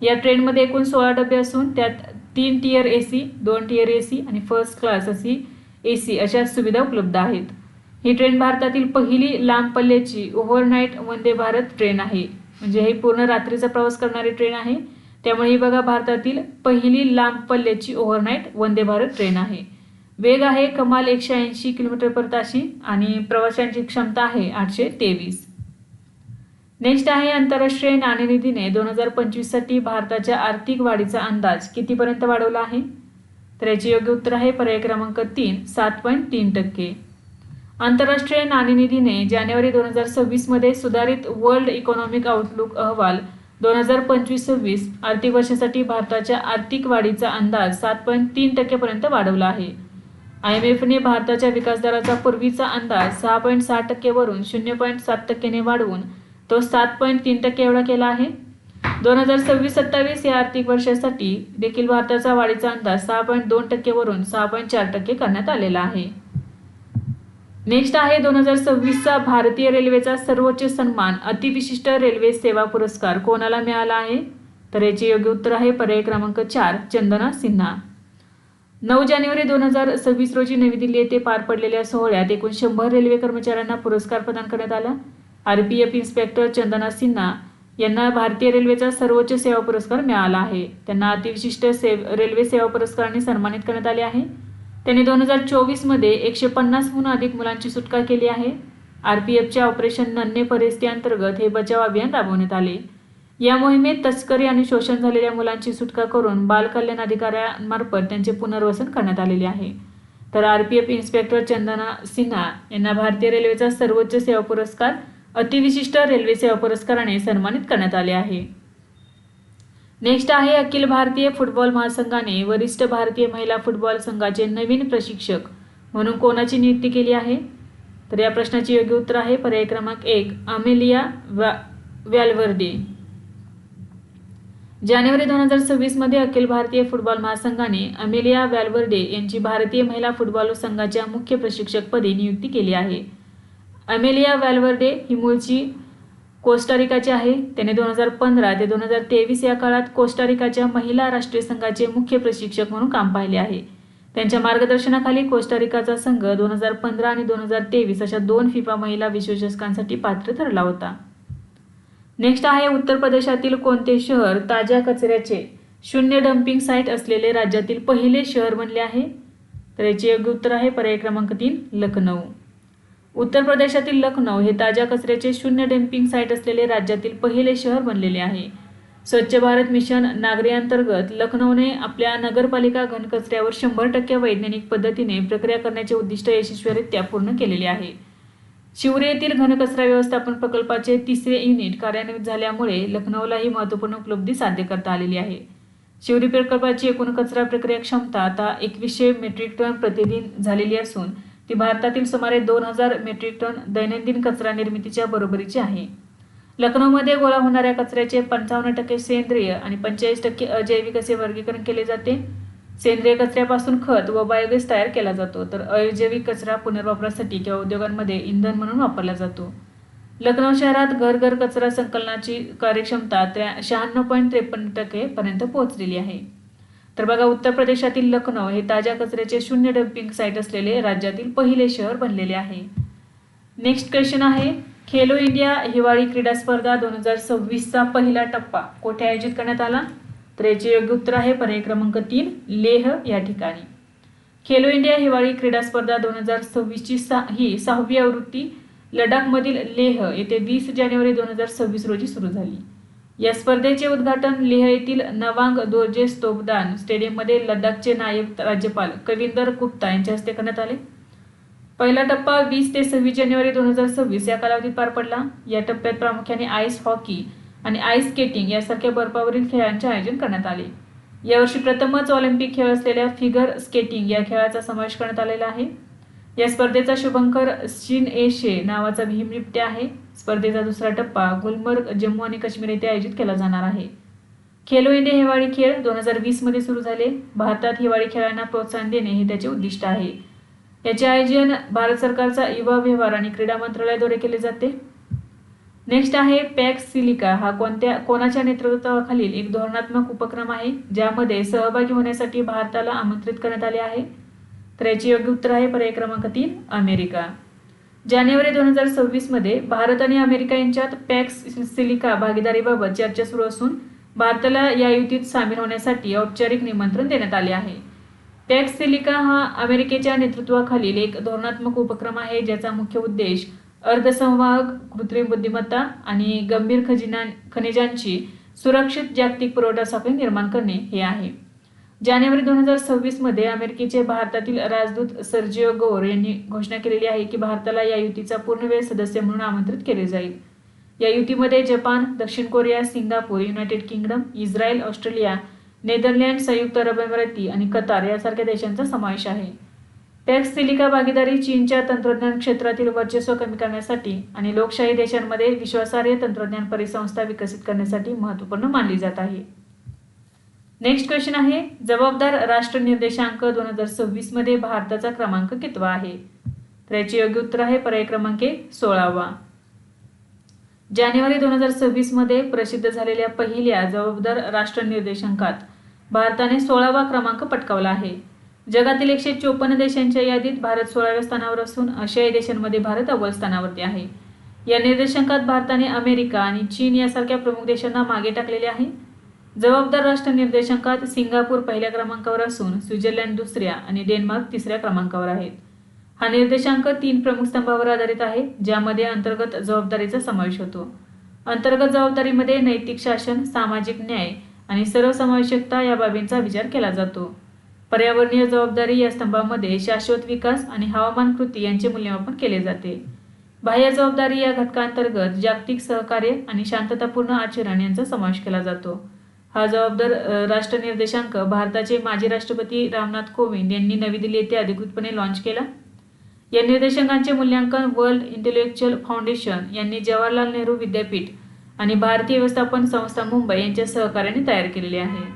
[SPEAKER 1] या ट्रेनमध्ये एकूण 16 डबे असून त्यात 3 टियर AC, 2 टियर AC आणि फर्स्ट क्लास AC अशा सुविधा उपलब्ध आहेत. ही ट्रेन भारतातील पहिली लांब पल्ल्याची ओव्हरनाईट वंदे भारत ट्रेन आहे. म्हणजे ही पूर्ण रात्रीचा प्रवास करणारी ट्रेन आहे. त्यामुळे ही बघा भारतातील पहिली लांब पल्ल्याची ओव्हरनाईट वंदे भारत ट्रेन आहे. वेग आहे कमाल 180 किलोमीटर पर ताशी आणि प्रवाशांची क्षमता आहे 823. नेक्स्ट आहे, आंतरराष्ट्रीय नाणेनिधीने 2025 साठी भारताच्या आर्थिक वाढीचा अंदाज कितीपर्यंत वाढवला आहे? तर याचे योग्य उत्तर आहे पर्याय क्रमांक 3, 7.3%. आंतरराष्ट्रीय नाणेनिधीने जानेवारी 2026 सुधारित वर्ल्ड इकॉनॉमिक आउटलुक अहवाल 2025-26 आर्थिक वर्षासाठी भारताच्या आर्थिक वाढीचा अंदाज 7.3% पर्यंत वाढवला आहे. IMFने भारताच्या विकासदराचा पूर्वीचा अंदाज 6.6% वरून 0.7% वाढवून तो 7.3% एवढा केला आहे. 2026-27 या आर्थिक वर्षासाठी देखील भारताचा वाढीचा अंदाज 6.2% वरून 6.4% करण्यात आलेला आहे. नेक्स्ट आहे 2026चा भारतीय रेल्वेचा सर्वोच्च सन्मान अतिविशिष्ट रेल्वे सेवा पुरस्कार कोणाला मिळाला आहे? तर याचे योग्य उत्तर आहे पर्याय क्रमांक 4 चंदना सिन्हा. 9 जानेवारी 2026 रोजी नवी दिल्ली येथे पार पडलेल्या सोहळ्यात एकूण 100 रेल्वे कर्मचाऱ्यांना पुरस्कार प्रदान करण्यात आला. RPF इन्स्पेक्टर चंदना सिन्हा यांना भारतीय रेल्वेचा सर्वोच्च सेवा पुरस्कार मिळाला आहे. त्यांना अतिविशिष्ट रेल्वे सेवा पुरस्काराने सन्मानित करण्यात आले आहे. त्यांनी 2024 मध्ये 150हून अधिक मुलांची सुटका केली आहे. RPFच्या ऑपरेशन नन्हे फरिश्ते अंतर्गत हे बचाव अभियान राबवण्यात आले. या मोहिमेत तस्करी आणि शोषण झालेल्या मुलांची सुटका करून बाल कल्याण अधिकाऱ्यांमार्फत त्यांचे पुनर्वसन करण्यात आलेले आहे. तर RPF इन्स्पेक्टर चंदना सिन्हा यांना भारतीय रेल्वेचा सर्वोच्च सेवा पुरस्कार अतिविशिष्ट रेल्वे सेवा पुरस्काराने सन्मानित करण्यात आले आहे. नेक्स्ट आहे अखिल भारतीय फुटबॉल महासंघाने वरिष्ठ भारतीय महिला फुटबॉल संघाचे नवीन प्रशिक्षक म्हणून कोणाची नियुक्ती केली आहे? तर या प्रश्नाचे योग्य उत्तर आहे पर्याय क्रमांक 1 अमेलिया व्हॅलवर्डे. जानेवारी 2026 मध्ये अखिल भारतीय फुटबॉल महासंघाने अमेलिया व्हॅलवर्डे यांची भारतीय महिला फुटबॉल संघाच्या मुख्य प्रशिक्षकपदी नियुक्ती केली आहे. अमेलिया व्हॅलवर्डे ही मूळची कोस्टारिकाची आहे. त्याने 2015 ते 2023 या काळात कोस्टारिकाच्या महिला राष्ट्रीय संघाचे मुख्य प्रशिक्षक म्हणून काम पाहिले आहे. त्यांच्या मार्गदर्शनाखाली कोस्टारिकाचा संघ 2015 आणि 2023 अशा 2 फिफा महिला विश्वचषकांसाठी पात्र ठरला होता. नेक्स्ट आहे उत्तर प्रदेशातील कोणते शहर ताज्या कचऱ्याचे शून्य डम्पिंग साईट असलेले राज्यातील पहिले शहर बनले आहे? तर याचे योग्य उत्तर आहे पर्याय क्रमांक 3 लखनौ. उत्तर प्रदेशातील लखनौ हे ताज्या कचऱ्याचे शून्य डम्पिंग साईट असलेले राज्यातील पहिले शहर बनलेले आहे. स्वच्छ भारत मिशन नागरी अंतर्गत लखनौने आपल्या नगरपालिका घनकचऱ्यावर 100% वैज्ञानिक पद्धतीने प्रक्रिया करण्याचे उद्दिष्ट यशस्वीरित्या पूर्ण केलेले आहे. शिवरे येथील घनकचरा व्यवस्थापन प्रकल्पाचे 3रे युनिट कार्यान्वित झाल्यामुळे लखनौला ही महत्त्वपूर्ण उपलब्धी साध्य करता आलेली आहे. शिवरी प्रकल्पाची एकूण कचरा प्रक्रिया क्षमता आता 2100 मेट्रिक टन प्रतिदिन झालेली असून ती भारतातील सुमारे 2000 मेट्रिक टन दैनंदिन कचरा निर्मितीच्या बरोबरीची आहे. लखनौमध्ये गोळा होणाऱ्या कचऱ्याचे 55% सेंद्रिय आणि 45% अजैविक असे वर्गीकरण केले जाते. सेंद्रिय कचऱ्यापासून खत व बायोगॅस तयार केला जातो, तर अजैविक कचरा पुनर्वापरासाठी किंवा उद्योगांमध्ये इंधन म्हणून वापरला जातो. लखनौ शहरात घर कचरा संकलनाची कार्यक्षमता 96.53% पर्यंत पोहोचलेली आहे. तर बघा, उत्तर प्रदेशातील लखनौ हे ताज्या कचऱ्याचे शून्य डम्पिंग साईट असलेले राज्यातील पहिले शहर बनलेले आहे. नेक्स्ट क्वेश्चन आहे खेलो इंडिया हिवाळी क्रीडा स्पर्धा 2026चा पहिला टप्पा कोठे आयोजित करण्यात आला? तर याचे योग्य उत्तर आहे पर्याय क्रमांक 3 लेह या ठिकाणी. खेलो इंडिया हिवाळी क्रीडा स्पर्धा 2026ची ही 6वी आवृत्ती लडाखमधील लेह येथे 20 जानेवारी 2026 रोजी सुरू झाली. या स्पर्धेचे उद्घाटन लेह येथील नवांग दोर्जेस तोफदान स्टेडियममध्ये लडाखचे नायब राज्यपाल कविंदर गुप्ता यांच्या हस्ते करण्यात आले. पहिला टप्पा 20 ते 26 जानेवारी 2026 या कालावधीत पार पडला. या टप्प्यात प्रामुख्याने आईस हॉकी आणि आईस स्केटिंग यासारख्या बर्फावरील खेळांचे आयोजन करण्यात आले. यावर्षी प्रथमच ऑलिम्पिक खेळ असलेल्या फिगर स्केटिंग या खेळाचा समावेश करण्यात आलेला आहे. या स्पर्धेचा शुभंकर शिन ए शे नावाचा भीमनिपट्या आहे. स्पर्धेचा दुसरा टप्पा गुलमर्ग जम्मू आणि काश्मीर येथे आयोजित केला जाणार आहे. खेलो इंडिया हिवाळी खेळ 2020 मध्ये सुरू झाले. भारतात हिवाळी खेळांना प्रोत्साहन देणे हे त्याचे उद्दिष्ट आहे. याचे आयोजन भारत सरकारचा युवा व्यवहार आणि क्रीडा मंत्रालयाद्वारे केले जाते. नेक्स्ट आहे पॅक्स सिलिका हा कोणाच्या नेतृत्वाखालील एक धोरणात्मक उपक्रम आहे ज्यामध्ये सहभागी होण्यासाठी भारताला आमंत्रित करण्यात आले आहे. तर याचे योग्य उत्तर आहे पर्याय क्रमांक 3 अमेरिका. जानेवारी 2026 मध्ये भारत आणि अमेरिका यांच्यात पॅक्स सिलिका भागीदारीबाबत चर्चा सुरू असून भारताला या युतीत सामील होण्यासाठी औपचारिक निमंत्रण देण्यात आले आहे. पॅक्स सिलिका हा अमेरिकेच्या नेतृत्वाखालील एक धोरणात्मक उपक्रम आहे ज्याचा मुख्य उद्देश अर्धसंवाहक कृत्रिम बुद्धिमत्ता आणि गंभीर खनिजांची सुरक्षित जागतिक पुरवठा साखळी निर्माण करणे हे आहे. जानेवारी 2026 मध्ये अमेरिकेचे भारतातील राजदूत सर्जिओ गौर यांनी घोषणा केलेली आहे की भारताला या युतीचा पूर्णवेळ सदस्य म्हणून आमंत्रित केले जाईल. या युतीमध्ये जपान, दक्षिण Korea, Singapore, United kingdom, Israel, Australia, Netherland, संयुक्त अरब अमिराती आणि कतार यासारख्या देशांचा समावेश आहे. पॅक्स सिलिका भागीदारी चीनच्या तंत्रज्ञान क्षेत्रातील वर्चस्व कमी करण्यासाठी आणि लोकशाही देशांमध्ये विश्वासार्ह तंत्रज्ञान परिसंस्था विकसित करण्यासाठी महत्त्वपूर्ण मानली जात आहे. नेक्स्ट क्वेश्चन आहे जबाबदार राष्ट्र निर्देशांक 2026 मध्ये भारताचा क्रमांक कितवा आहे? तर याचे योग्य उत्तर आहे पर्याय क्रमांक 16वा. जानेवारी 2026 मध्ये प्रसिद्ध झालेल्या पहिल्या जबाबदार राष्ट्र निर्देशांकात भारताने 16वा क्रमांक पटकावला आहे. जगातील 154 देशांच्या यादीत भारत 16व्या स्थानावर असून आशियाई देशांमध्ये भारत अव्वल स्थानावरती आहे. या निर्देशांकात भारताने अमेरिका आणि चीन यासारख्या प्रमुख देशांना मागे टाकलेले आहे. जबाबदार राष्ट्र निर्देशांकात सिंगापूर पहिल्या क्रमांकावर असून स्वित्झर्लंड दुसऱ्या आणि डेन्मार्क तिसऱ्या क्रमांकावर आहेत. हा निर्देशांक 3 प्रमुख स्तंभावर आधारित आहे, ज्यामध्ये अंतर्गत जबाबदारीचा समावेश होतो. अंतर्गत जबाबदारीमध्ये नैतिक शासन, सामाजिक न्याय आणि सर्वसमावेशकता या बाबींचा विचार केला जातो. पर्यावरणीय जबाबदारी या स्तंभामध्ये शाश्वत विकास आणि हवामान कृती यांचे मूल्यमापन केले जाते. बाह्य जबाबदारी या घटकांतर्गत जागतिक सहकार्य आणि शांततापूर्ण आचरण यांचा समावेश केला जातो. हा जबाबदार राष्ट्र निर्देशांक भारताचे माजी राष्ट्रपती रामनाथ कोविंद यांनी नवी दिल्ली येथे अधिकृतपणे लॉन्च केला. या निर्देशांकांचे मूल्यांकन वर्ल्ड इंटेलेक्चुअल फाउंडेशन यांनी जवाहरलाल नेहरू विद्यापीठ आणि भारतीय व्यवस्थापन संस्था मुंबई यांच्या सहकार्याने तयार केलेले आहे.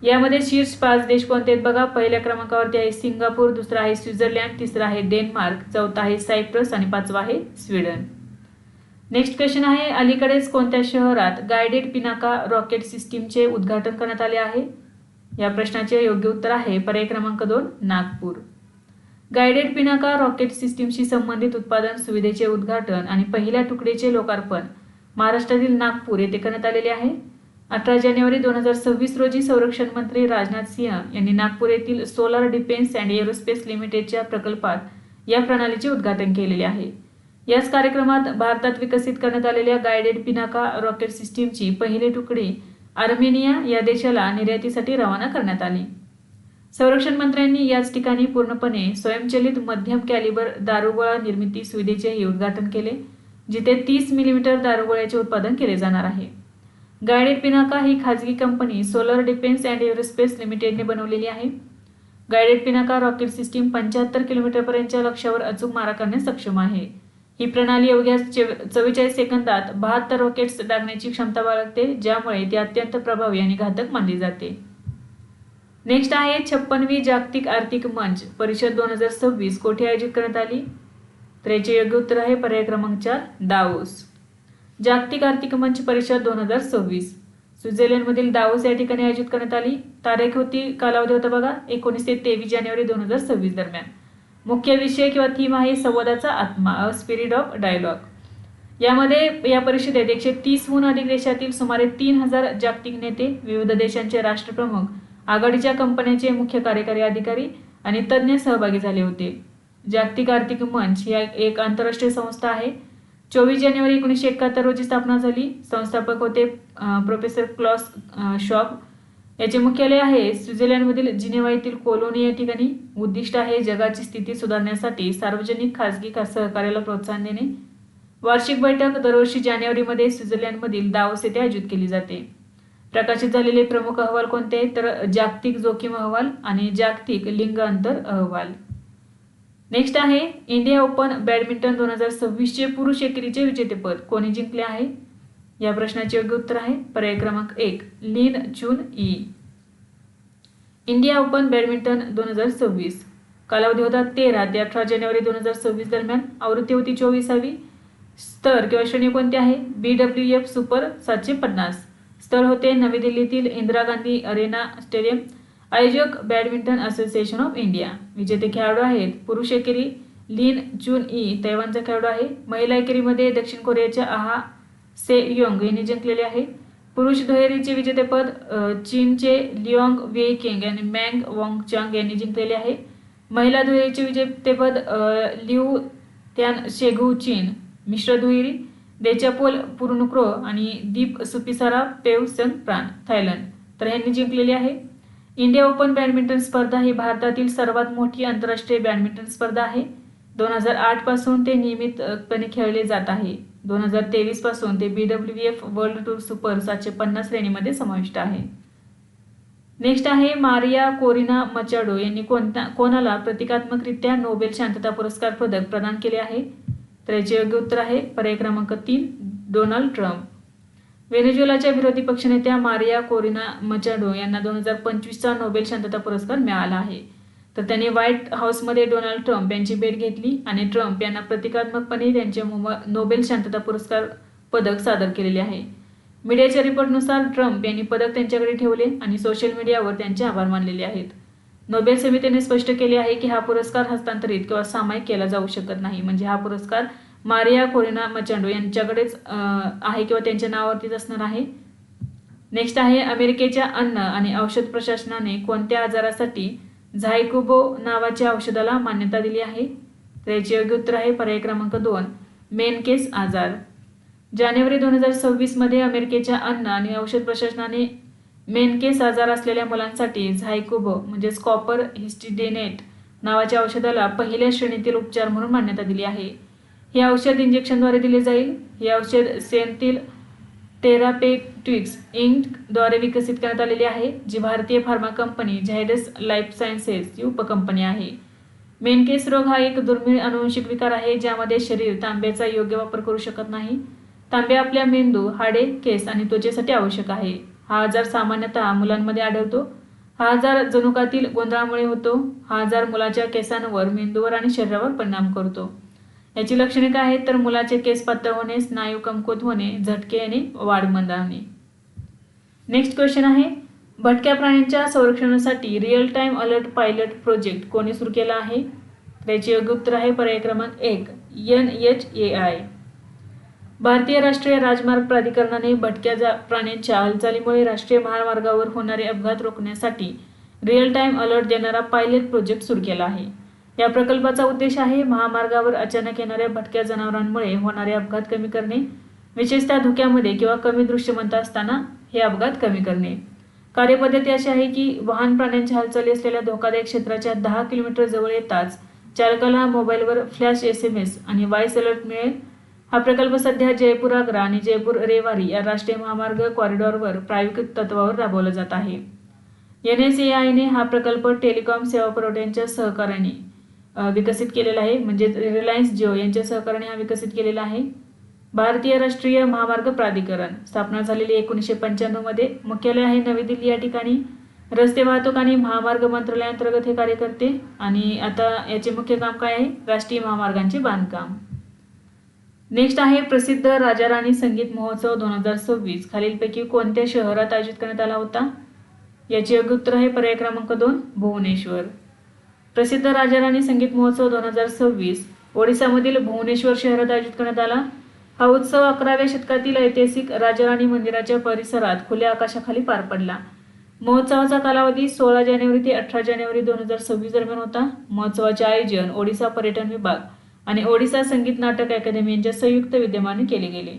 [SPEAKER 1] यामध्ये शीर्ष 5 देश कोणते आहेत बघा. पहिल्या क्रमांकावरती आहे सिंगापूर, दुसरा आहे स्वित्झर्लंड, तिसरा आहे डेन्मार्क, चौथा आहे सायप्रस आणि 5वा आहे स्वीडन. नेक्स्ट क्वेश्चन आहे, अलीकडेच कोणत्या शहरात गायडेड पिनाका रॉकेट सिस्टीमचे उद्घाटन करण्यात आले आहे? या प्रश्नाचे योग्य उत्तर आहे पर्याय क्रमांक 2 नागपूर. गायडेड पिनाका रॉकेट सिस्टीमशी संबंधित उत्पादन सुविधेचे उद्घाटन आणि पहिल्या तुकडीचे लोकार्पण महाराष्ट्रातील नागपूर येथे करण्यात आलेले आहे. 18 जानेवारी 2026 रोजी संरक्षण मंत्री राजनाथ सिंह यांनी नागपूर येथील सोलार डिफेन्स अँड एरोस्पेस लिमिटेडच्या प्रकल्पात या प्रणालीचे उद्घाटन केलेले आहे. याच कार्यक्रमात भारतात विकसित करण्यात आलेल्या गायडेड पिनाका रॉकेट सिस्टीमची पहिली तुकडी आर्मेनिया या देशाला निर्यातीसाठी रवाना करण्यात आली. संरक्षण मंत्र्यांनी याच ठिकाणी पूर्णपणे स्वयंचलित मध्यम कॅलिबर दारुगोळा निर्मिती सुविधेचेही उद्घाटन केले, जिथे 30 मिलीमीटर दारुगोळ्याचे उत्पादन केले जाणार आहे. गायडेड पिनाका ही खाजगी company solar defence and aerospace लिमिटेडने बनवलेली आहे. गायडेड पिनाका रॉकेट सिस्टीम 75 किलोमीटरपर्यंतच्या लक्ष्यावर अचूक मारा करण्यास सक्षम आहे. ही प्रणाली अवघ्या 44 सेकंदात 72 रॉकेट्स डागण्याची क्षमता बाळगते, ज्यामुळे ती अत्यंत प्रभावी आणि घातक मानली जाते. नेक्स्ट आहे 56वी जागतिक आर्थिक मंच परिषद 2026 कोठे आयोजित करण्यात आली? तर याचे योग्य उत्तर आहे पर्याय क्रमांक 4 दावोस. जागतिक आर्थिक मंच परिषद 2026 स्वित्झर्लंडमधील दावोस या ठिकाणी आयोजित करण्यात आली. तारीख होती, कालावधी होता बघा 19 ते 23 जानेवारी 2026 दरम्यान. मुख्य विषय किंवा थीम आहे संवादाचा आत्मा, अ स्पिरिट ऑफ डायलॉग. यामध्ये या परिषदेत 130हून अधिक देशातील सुमारे 3000 जागतिक नेते, विविध देशांचे राष्ट्रप्रमुख, आघाडीच्या कंपन्यांचे मुख्य कार्यकारी अधिकारी आणि तज्ज्ञ सहभागी झाले होते. जागतिक आर्थिक मंच ही एक आंतरराष्ट्रीय संस्था आहे. 24 जानेवारी 1971 रोजी स्थापना झाली. संस्थापक होते प्रोफेसर क्लॉस शॉब. याचे मुख्यालय आहे स्वित्झर्लंडमधील जिनेव्हा येथील कोलोनी या ठिकाणी. उद्दिष्ट आहे जगाची स्थिती सुधारण्यासाठी सार्वजनिक खासगी सहकार्याला प्रोत्साहन देणे. वार्षिक बैठक दरवर्षी जानेवारीमध्ये स्वित्झर्लंडमधील दावोस येथे आयोजित केली जाते. प्रकाशित झालेले प्रमुख अहवाल कोणते? तर जागतिक जोखीम अहवाल आणि जागतिक लिंग अंतर अहवाल. नेक्स्ट आहे इंडिया ओपन बॅडमिंटन 2026 पुरुष एकेरीचे विजेतेपद कोणी जिंकले आहे? या प्रश्नाचे योग्य उत्तर आहे पर्याय क्रमांक 1 लिन चुन ई. इंडिया ओपन बॅडमिंटन 2026 कालावधी होता 13 ते 18 जानेवारी 2026 दरम्यान. आवृत्ती होती 24वी. स्तर किंवा श्रेणी कोणती आहे? BWF super 750. स्थळ होते नवी दिल्लीतील इंदिरा गांधी अरेना स्टेडियम. आयोजक बॅडमिंटन असोसिएशन ऑफ इंडिया. विजेते खेळाडू आहेत पुरुष एकेरी लिन चुन ई तैवानचा खेळाडू आहे. महिला एकेरीमध्ये दक्षिण कोरियाच्या आहा से योंग यांनी जिंकलेले आहे. पुरुष दुहेरीचे विजेतेपद चीनचे लिओंग वेई किंग आणि मँग वॉंगचांग यांनी जिंकलेले आहे. महिला दुहेरीचे विजेतेपद लिऊ त्यान शेगू चीन. मिश्र दुहेरी देचापोल पुरुनुक्रो आणि दीप सुपिसारा पेव संग प्राण थायलंड तर यांनी जिंकलेली आहे. इंडिया ओपन बॅडमिंटन स्पर्धा ही भारतातील सर्वात मोठी आंतरराष्ट्रीय बॅडमिंटन स्पर्धा आहे. 2008 पासून ते नियमितपणे खेळले जात आहे. 2023 पासून ते BWF वर्ल्ड टूर सुपर 750 श्रेणीमध्ये समाविष्ट आहे. नेक्स्ट आहे मारिया कोरिना मचाडो यांनी कोणाला प्रतिकात्मकरित्या नोबेल शांतता पुरस्कार पदक प्रदान केले आहे? तर याचे योग्य उत्तर आहे पर्याय क्रमांक 3 डोनाल्ड ट्रम्प. व्हेनेझुएलाच्या विरोधी पक्षनेत्या मारिया कोरिना मचाडो यांना 2025चा नोबेल शांतता पुरस्कार मिळाला आहे. तर त्यांनी व्हाईट हाऊसमध्ये डोनाल्ड ट्रम्प यांची भेट घेतली आणि ट्रम्प यांना प्रतिकात्मकपणे त्यांचे नोबेल शांतता पुरस्कार पदक सादर केलेले आहे. मीडियाच्या रिपोर्टनुसार ट्रम्प यांनी पदक त्यांच्याकडे ठेवले आणि सोशल मीडियावर त्यांचे आभार मानलेले आहेत. नोबेल समितीने स्पष्ट केले आहे की हा पुरस्कार हस्तांतरित किंवा सामायिक केला जाऊ शकत नाही. म्हणजे हा पुरस्कार मारिया कोरिना मचाडो यांच्याकडेच आहे किंवा त्यांच्या नावावरतीच असणार आहे. नेक्स्ट आहे, अमेरिकेच्या अन्न आणि औषध प्रशासनाने कोणत्या आजारासाठी झायकुबो नावाच्या औषधाला मान्यता दिली आहे? तर याचे योग्य उत्तर आहे पर्याय क्रमांक 2, मेनकेस आजार. जानेवारी 2026 मध्ये अमेरिकेच्या अन्न आणि औषध प्रशासनाने मेनकेस आजार असलेल्या मुलांसाठी झायकुबो म्हणजेच कॉपर हिस्टिडेनेट नावाच्या औषधाला पहिल्या श्रेणीतील उपचार म्हणून मान्यता दिली आहे. हे औषध इंजेक्शनद्वारे दिले जाईल. हे औषध सेंथिल थेरापेटिक्स इंकद्वारे विकसित करण्यात आलेले आहे, जी भारतीय फार्मा कंपनी झायडस लाईफ सायन्सेसची उपकंपनी आहे. मेनकेस रोग हा एक दुर्मिळ अनुवंशिक विकार आहे ज्यामध्ये शरीर तांब्याचा योग्य वापर करू शकत नाही. तांबे आपल्या मेंदू, हाडे, केस आणि त्वचेसाठी आवश्यक आहे. हा आजार सामान्यतः मुलांमध्ये आढळतो. हा आजार जनुकातील गोंधळामुळे होतो. हा आजार मुलाच्या केसांवर, मेंदूवर आणि शरीरावर परिणाम करतो. याची लक्षणे काय आहेत तर मुलाचे केस पातळ होणे, स्नायू कमकुवत होणे, झटके येणे, वाढ मंदावणे. नेक्स्ट क्वेश्चन आहे, भटक्या प्राण्यांच्या संरक्षणासाठी real time alert pilot project कोणी सुरू केला आहे? त्याचे योग्य उत्तर आहे पर्याय क्रमांक 1, NHAI. भारतीय राष्ट्रीय राजमार्ग प्राधिकरणाने भटक्या प्राण्यांच्या हालचालीमुळे राष्ट्रीय महामार्गावर होणारे अपघात रोखण्यासाठी रिअल टाइम अलर्ट देणारा पायलट प्रोजेक्ट सुरू केला आहे. या प्रकल्पाचा उद्देश आहे महामार्गावर अचानक येणाऱ्या भटक्या जनावरांमुळे होणारे अपघात कमी करणे, विशेषतः धुक्यामध्ये किंवा कमी दृश्यमनता असताना हे अपघात कमी करणे. कार्यपद्धती अशी आहे की वाहन प्राण्यांच्या हालचाली असलेल्या धोकादायक क्षेत्राच्या 10 किलोमीटर जवळ येताच चालकाला मोबाईलवर फ्लॅश SMS आणि व्हॉइस अलर्ट मिळेल. हा प्रकल्प सध्या जयपूर आग्रा आणि जयपूर रेवारी या राष्ट्रीय महामार्ग कॉरिडॉरवर प्रायोगिक तत्वावर राबवला जात आहे. NHAIने हा प्रकल्प टेलिकॉम सेवा पुरवठ्यांच्या सहकार्याने विकसित केलेला आहे. म्हणजे रिलायन्स जिओ यांच्या सहकार्याने हा विकसित केलेला आहे. भारतीय राष्ट्रीय महामार्ग प्राधिकरण स्थापना झालेली 1995 मध्ये. मुख्यालय आहे नवी दिल्ली या ठिकाणी. रस्ते वाहतूक आणि महामार्ग मंत्रालयाअंतर्गत हे कार्य करते आणि आता याचे मुख्य काम काय आहे? राष्ट्रीय महामार्गांचे बांधकाम. नेक्स्ट आहे, प्रसिद्ध राजा राणी संगीत महोत्सव 2026 खालीलपैकी कोणत्या शहरात आयोजित करण्यात आला होता? याचे योग्य उत्तर आहे पर्याय क्रमांक 2, भुवनेश्वर. प्रसिद्ध राजा राणी संगीत महोत्सव 2026 ओडिसामधील भुवनेश्वर शहरात आयोजित करण्यात आला. हा उत्सव 11व्या शतकातील ऐतिहासिक राजा राणी मंदिराच्या परिसरात खुल्या आकाशाखाली पार पडला. महोत्सवाचा कालावधी 16 जानेवारी ते 18 जानेवारी 2026 दरम्यान होता. महोत्सवाचे आयोजन ओडिसा पर्यटन विभाग आणि ओडिसा संगीत नाटक अकादमी यांच्या संयुक्त विद्यमाने केले गेले.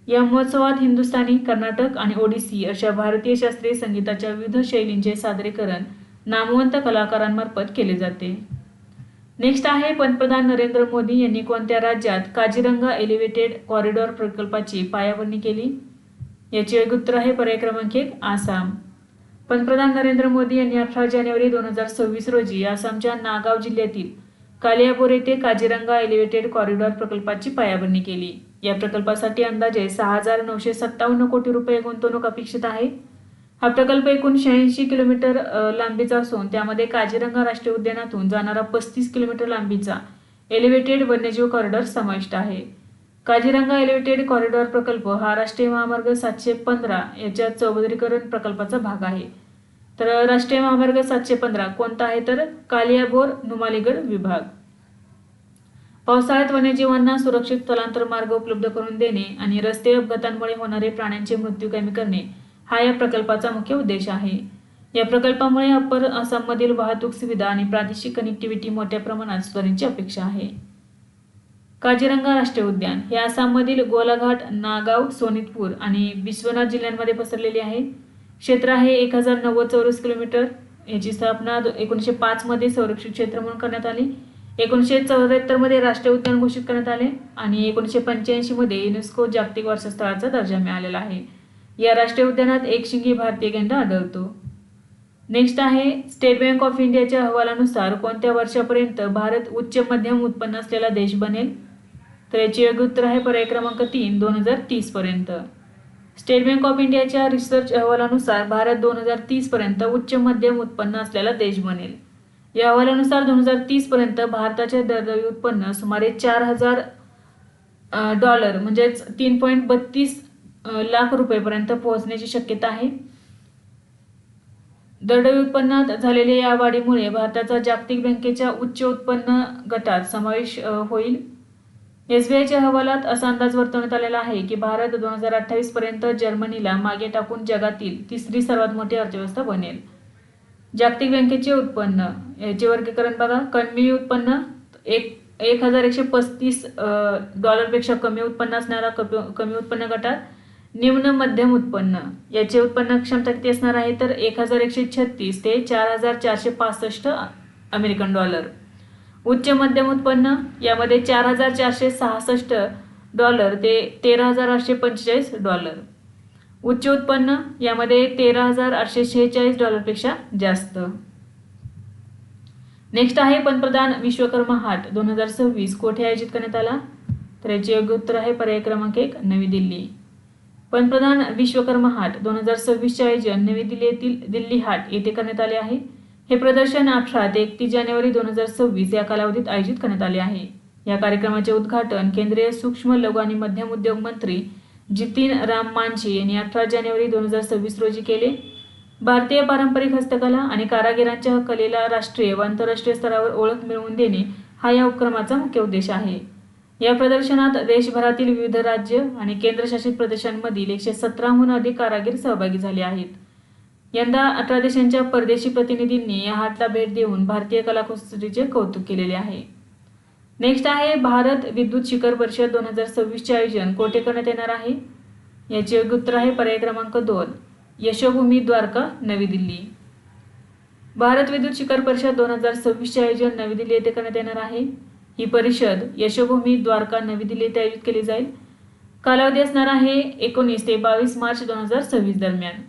[SPEAKER 1] या महोत्सवात हिंदुस्थानी, कर्नाटक आणि ओडिसी अशा भारतीय शास्त्रीय संगीताच्या विविध शैलींचे सादरीकरण नामवंत कलाकारांमार्फत केले जाते. नेक्स्ट आहे, पंतप्रधान नरेंद्र मोदी यांनी कोणत्या राज्यात काझीरंगा एलिव्हेटेड कॉरिडॉर प्रकल्पाची पायाभरणी केली? याचे योग्य उत्तर आहे पर्याय क्रमांक 1, आसाम. पंतप्रधान नरेंद्र मोदी यांनी 18 जानेवारी 2026 रोजी आसामच्या नागाव जिल्ह्यातील कालियाबोर येथे काझीरंगा एलिव्हेटेड कॉरिडॉर प्रकल्पाची पायाभरणी केली. या प्रकल्पासाठी अंदाजे 6,957 कोटी रुपये गुंतवणूक अपेक्षित आहे. हा प्रकल्प एकूण 86 किलोमीटर लांबीचा असून त्यामध्ये काझीरंगा राष्ट्रीय उद्यानातून जाणारा 35 किलोमीटर लांबीचा एलिव्हेटेड वन्यजीव कॉरिडॉर समाविष्ट आहे. काझीरंगा एलिव्हेटेड कॉरिडॉर प्रकल्प हा राष्ट्रीय महामार्ग 715 याच्या चौपदरीकरण प्रकल्पाचा भाग आहे. तर राष्ट्रीय महामार्ग 715 कोणता आहे तर कालियाबोर नुमालीगड विभाग. पावसाळ्यात वन्यजीवांना सुरक्षित स्थलांतर मार्ग उपलब्ध करून देणे आणि रस्ते अपघातांमुळे होणारे प्राण्यांचे मृत्यू कमी करणे हा या प्रकल्पाचा मुख्य उद्देश आहे. या प्रकल्पामुळे अप्पर आसाममधील वाहतूक सुविधा आणि प्रादेशिक कनेक्टिव्हिटी मोठ्या प्रमाणात सुधारण्याची अपेक्षा आहे. काझीरंगा राष्ट्रीय उद्यान हे आसाममधील गोलाघाट, नागाव, सोनितपूर आणि बिश्वनाथ जिल्ह्यांमध्ये पसरलेले आहे. क्षेत्र आहे 1090 चौरस किलोमीटर. याची स्थापना 1905 मध्ये संरक्षित क्षेत्र म्हणून करण्यात आली. 1974 मध्ये राष्ट्रीय उद्यान घोषित करण्यात आले आणि 1985 मध्ये युनेस्को जागतिक वारसा स्थळाचा दर्जा मिळालेला आहे. या राष्ट्रीय उद्यानात एक शिंगी भारतीय गेंडा आढळतो. नेक्स्ट आहे, स्टेट बँक ऑफ इंडियाच्या अहवालानुसार कोणत्या वर्षापर्यंत भारत उच्च मध्यम उत्पन्न असलेला देश बनेल? तर याचे योग्य उत्तर आहे पर्याय क्रमांक 3, 2030 पर्यंत. स्टेट बँक ऑफ इंडियाच्या रिसर्च अहवालानुसार भारत 2030 पर्यंत उच्च मध्यम उत्पन्न असलेला देश बनेल. या अहवालानुसार 2030 पर्यंत भारताचे दरडोई उत्पन्न सुमारे $4,000 म्हणजेच 3.32 लाख रुपयेपर्यंत पोहोचण्याची शक्यता आहे. दरडोई उत्पन्नात झालेल्या या वाढीमुळे भारताचा जागतिक बँकेच्या उच्च उत्पन्न गटात समावेश होईल. SBIच्या अहवालात असा अंदाज वर्तवण्यात आलेला आहे की भारत 2028 पर्यंत जर्मनीला मागे टाकून जगातील तिसरी सर्वात मोठी अर्थव्यवस्था बनेल. जागतिक बँकेचे उत्पन्न याचे वर्गीकरण बघा. कमी उत्पन्न $1,135 पेक्षा कमी उत्पन्न असणारा कमी उत्पन्न गटात. निम्न मध्यम उत्पन्न याचे उत्पन्न क्षमता किती असणार आहे तर $1,136 ते $4,465 अमेरिकन डॉलर. उच्च मध्यम उत्पन्न यामध्ये $4,466 ते $13,845. उच्च उत्पन्न यामध्ये $13,846 पेक्षा जास्त. नेक्स्ट आहे पंतप्रधान विश्वकर्मा हाट 2026 कोठे आयोजित करण्यात आला तर याचे योग्य उत्तर आहे पर्याय क्रमांक 1 नवी दिल्ली. पंतप्रधान विश्वकर्मा हाट 2026चे आयोजन नवी दिल्ली येथील दिल्ली हाट येथे करण्यात आले आहे. हे प्रदर्शन 18 ते 31 जानेवारी 2026 या कालावधीत आयोजित करण्यात आले आहे. या कार्यक्रमाचे उद्घाटन केंद्रीय सूक्ष्म लघु आणि मध्यम उद्योग मंत्री जितीन राम मांझी यांनी 18 जानेवारी 2026 रोजी केले. भारतीय पारंपरिक हस्तकला आणि कारागिरांच्या कलेला राष्ट्रीय व आंतरराष्ट्रीय स्तरावर ओळख मिळवून देणे हा या उपक्रमाचा मुख्य उद्देश आहे. या प्रदर्शनात देशभरातील विविध राज्य आणि केंद्रशासित प्रदेशांमधील 117हून अधिक कारागीर सहभागी झाले आहेत. यंदा 18 देशांच्या परदेशी प्रतिनिधींनी या हाटला भेट देऊन भारतीय कलाकुसरीचे कौतुक केलेले आहे. नेक्स्ट आहे भारत विद्युत शिखर परिषद 2026चे आयोजन कोठे करण्यात येणार आहे. याचे योग्य उत्तर आहे पर्याय क्रमांक 2 यशोभूमी द्वारका नवी दिल्ली. भारत विद्युत शिखर परिषद 2026चे आयोजन नवी दिल्ली येथे करण्यात येणार आहे. ही परिषद यशोभूमी द्वारका नवी दिल्ली येथे आयोजित केली जाईल. कालावधी असणार आहे 19 ते 22 मार्च 2026 दरम्यान.